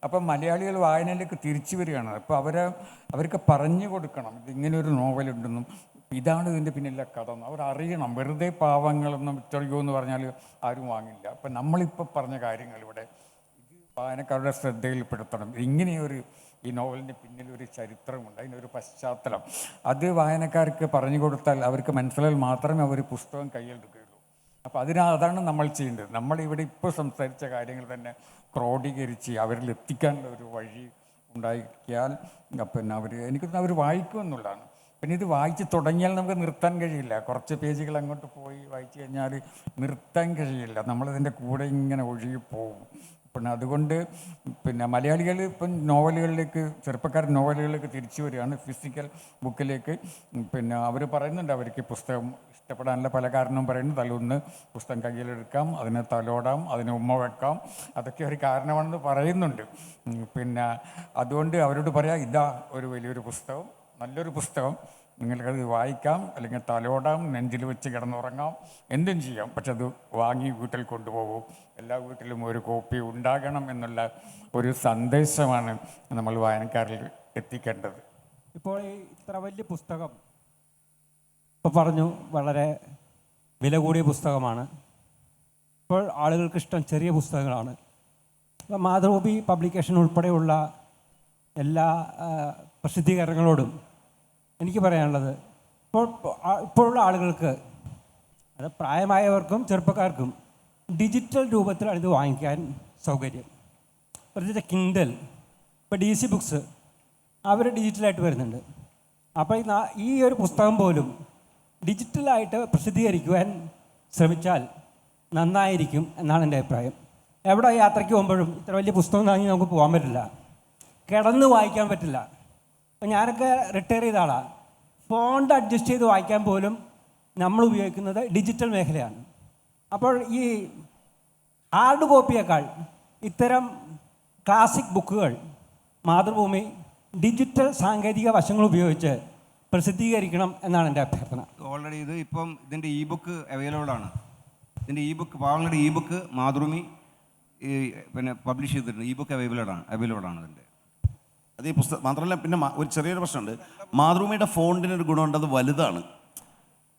അപ്പം മലയാളികൾ വായനയിലേക്ക് തിരിച്ചു വരികയാണ്. അപ്പോൾ അവർക്ക് പറഞ്ഞു കൊടുക്കണം ഇതിങ്ങനെ ഒരു നോവലുണ്ടെന്നും ഇതാണ് ഇതിൻ്റെ പിന്നിലെ കഥ എന്ന് അവർ അറിയണം. വെറുതെ പാവങ്ങളൊന്നും വിറ്ററിയോ എന്ന് പറഞ്ഞാൽ ആരും വാങ്ങില്ല. അപ്പം നമ്മളിപ്പോൾ പറഞ്ഞ കാര്യങ്ങൾ ഇവിടെ ഇത് വായനക്കാരുടെ ശ്രദ്ധയിൽപ്പെടുത്തണം. ഇങ്ങനെയൊരു ഈ നോവലിൻ്റെ പിന്നിൽ ഒരു ചരിത്രമുണ്ട്, അതിനൊരു പശ്ചാത്തലം. അത് വായനക്കാർക്ക് പറഞ്ഞു കൊടുത്താൽ അവർക്ക് മനസ്സിലായാൽ മാത്രമേ അവർ പുസ്തകം കയ്യിലെടുക്കുകയുള്ളൂ. അപ്പോൾ അതാണ് നമ്മൾ ചെയ്യേണ്ടത്. നമ്മളിവിടെ ഇപ്പോൾ സംസാരിച്ച കാര്യങ്ങൾ തന്നെ ക്രോഡീകരിച്ച് അവരിൽ എത്തിക്കാനുള്ള ഒരു വഴി ഉണ്ടാക്കിയാൽ പിന്നെ അവർ വായിക്കുമെന്നുള്ളതാണ്. പിന്നെ ഇത് വായിച്ച് തുടങ്ങിയാൽ നമുക്ക് നിർത്താൻ കഴിയില്ല. കുറച്ച് പേജുകൾ അങ്ങോട്ട് പോയി വായിച്ചു കഴിഞ്ഞാൽ നിർത്താൻ കഴിയില്ല. നമ്മളിതിൻ്റെ കൂടെ ഇങ്ങനെ ഒഴുകി പോകും. പിന്നെ അതുകൊണ്ട് മലയാളികൾ ഇപ്പം നോവലുകളിലേക്ക്, ചെറുപ്പക്കാർ നോവലുകളിലേക്ക് തിരിച്ചു വരികയാണ്, ഫിസിക്കൽ ബുക്കിലേക്ക്. അവർ പറയുന്നുണ്ട് അവർക്ക് പുസ്തകം ഇഷ്ടപ്പെടാനുള്ള പല കാരണവും പറയുന്നു. തലൊന്ന് പുസ്തകം കയ്യിലെടുക്കാം, അതിനെ തലോടാം, അതിനെ ഉമ്മ വെക്കാം, അതൊക്കെ ഒരു കാരണമാണെന്ന് പറയുന്നുണ്ട്. അതുകൊണ്ട് അവരോട് പറയാം, ഇതാ ഒരു വലിയൊരു പുസ്തകം, നല്ലൊരു പുസ്തകം, നിങ്ങൾക്കത് വായിക്കാം, അല്ലെങ്കിൽ തലോടാം, നെഞ്ചിൽ വെച്ച് കിടന്നുറങ്ങാം, എന്തും ചെയ്യാം. പക്ഷെ അത് വാങ്ങി വീട്ടിൽ കൊണ്ടുപോകൂ. എല്ലാ വീട്ടിലും ഒരു കോപ്പി ഉണ്ടാകണം എന്നുള്ള ഒരു സന്ദേശമാണ് നമ്മൾ വായനക്കാരിൽ എത്തിക്കേണ്ടത്. ഇപ്പോൾ ഇത്ര വലിയ പുസ്തകം ഇപ്പോൾ പറഞ്ഞു, വളരെ വില കൂടിയ പുസ്തകമാണ്. ഇപ്പോൾ ആളുകൾക്ക് ഇഷ്ടം ചെറിയ പുസ്തകങ്ങളാണ്. ഇപ്പോൾ മാതൃഭൂമി പബ്ലിക്കേഷൻ ഉൾപ്പെടെയുള്ള എല്ലാ പ്രസിദ്ധീകരണങ്ങളോടും എനിക്ക് പറയാനുള്ളത്, ഇപ്പോഴുള്ള ആളുകൾക്ക്, അത് പ്രായമായവർക്കും ചെറുപ്പക്കാർക്കും ഡിജിറ്റൽ രൂപത്തിലാണ് ഇത് വാങ്ങിക്കാൻ സൗകര്യം. പ്രത്യേകിച്ച് കിൻഡൽ, ഇപ്പോൾ DC ബുക്സ് അവർ ഡിജിറ്റലായിട്ട് വരുന്നുണ്ട്. അപ്പോൾ ഈ ഒരു പുസ്തകം പോലും ഡിജിറ്റലായിട്ട് പ്രസിദ്ധീകരിക്കുവാൻ ശ്രമിച്ചാൽ നന്നായിരിക്കും എന്നാണ് എൻ്റെ അഭിപ്രായം. എവിടെ യാത്രയ്ക്ക് പോകുമ്പോഴും ഇത്ര വലിയ പുസ്തകം വാങ്ങി നമുക്ക് പോകാൻ പറ്റില്ല, കിടന്ന് വായിക്കാൻ പറ്റില്ല. അപ്പോൾ ഞാനൊക്കെ റിട്ടയർ ചെയ്ത ആളാണ്. ഫോണ്ട് അഡ്ജസ്റ്റ് ചെയ്ത് വായിക്കാൻ പോലും നമ്മൾ ഉപയോഗിക്കുന്നത് ഡിജിറ്റൽ മേഖലയാണ്. അപ്പോൾ ഈ ഹാർഡ് കോപ്പിയേക്കാൾ ഇത്തരം ക്ലാസിക് ബുക്കുകൾ മാതൃഭൂമി ഡിജിറ്റൽ സാങ്കേതിക വശങ്ങൾ ഉപയോഗിച്ച് പ്രസിദ്ധീകരിക്കണം എന്നാണ് എൻ്റെ അഭ്യർത്ഥന. ഓൾറെഡി ഇതിൻ്റെ ബുക്ക് അവൈലബിൾ ആണ്. ഇതിൻ്റെ പാവങ്ങളുടെ ബുക്ക് മാതൃഭൂമി പബ്ലിഷ് ചെയ്തിട്ടുണ്ട്. ബുക്ക് അവൈലബിൾ ആണ് ഇതിൻ്റെ. അത് ഈ പുസ്തകം മാത്രമല്ല, പിന്നെ ഒരു ചെറിയൊരു പ്രശ്നമുണ്ട്. മാതൃഭൂമിയുടെ ഫോണ്ടിനൊരു ഗുണമുണ്ട്, അത് വലുതാണ്.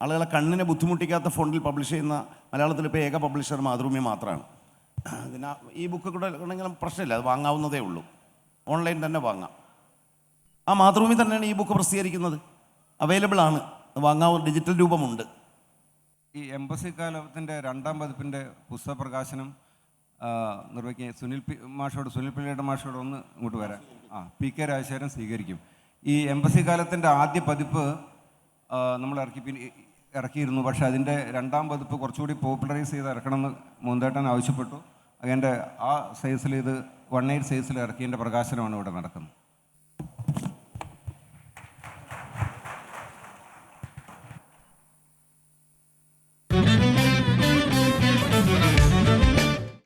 ആളുകളെ കണ്ണിനെ ബുദ്ധിമുട്ടിക്കാത്ത ഫോണ്ടിൽ പബ്ലിഷ് ചെയ്യുന്ന മലയാളത്തിൽ ഇപ്പോൾ ഏക പബ്ലിഷർ മാതൃഭൂമി മാത്രമാണ്. ഇതിന് ബുക്ക് കൂടെ ഉണ്ടെങ്കിലും പ്രശ്നമില്ല, അത് വാങ്ങാവുന്നതേ ഉള്ളൂ. ഓൺലൈൻ തന്നെ വാങ്ങാം. ആ മാതൃഭൂമി തന്നെയാണ് ബുക്ക് പ്രസിദ്ധീകരിക്കുന്നത്, അവൈലബിൾ ആണ്, വാങ്ങാവുന്ന ഡിജിറ്റൽ രൂപമുണ്ട്. ഈ എംബസി കാലത്തിൻ്റെ 2ാം പതിപ്പിൻ്റെ പുസ്തക പ്രകാശനം നിർവഹിക്കാൻ സുനിൽ പിള്ളയുടെ മാഷോട് ഒന്ന് ഇങ്ങോട്ട് വരാൻ. PK രാജശേഖരൻ സ്വീകരിക്കും. ഈ എംബസി കാലത്തിൻ്റെ ആദ്യ പതിപ്പ് നമ്മൾ ഇറക്കിയിരുന്നു. പക്ഷേ അതിൻ്റെ 2ാം പതിപ്പ് കുറച്ചുകൂടി പോപ്പുലറൈസ് ചെയ്ത് ഇറക്കണമെന്ന് മുന്തേട്ടൻ ആവശ്യപ്പെട്ടു. അതിൻ്റെ ആ സൈസിൽ, ഇത് 1/8 സൈസിൽ ഇറക്കിയതിൻ്റെ പ്രകാശനമാണ് ഇവിടെ നടക്കുന്നത്.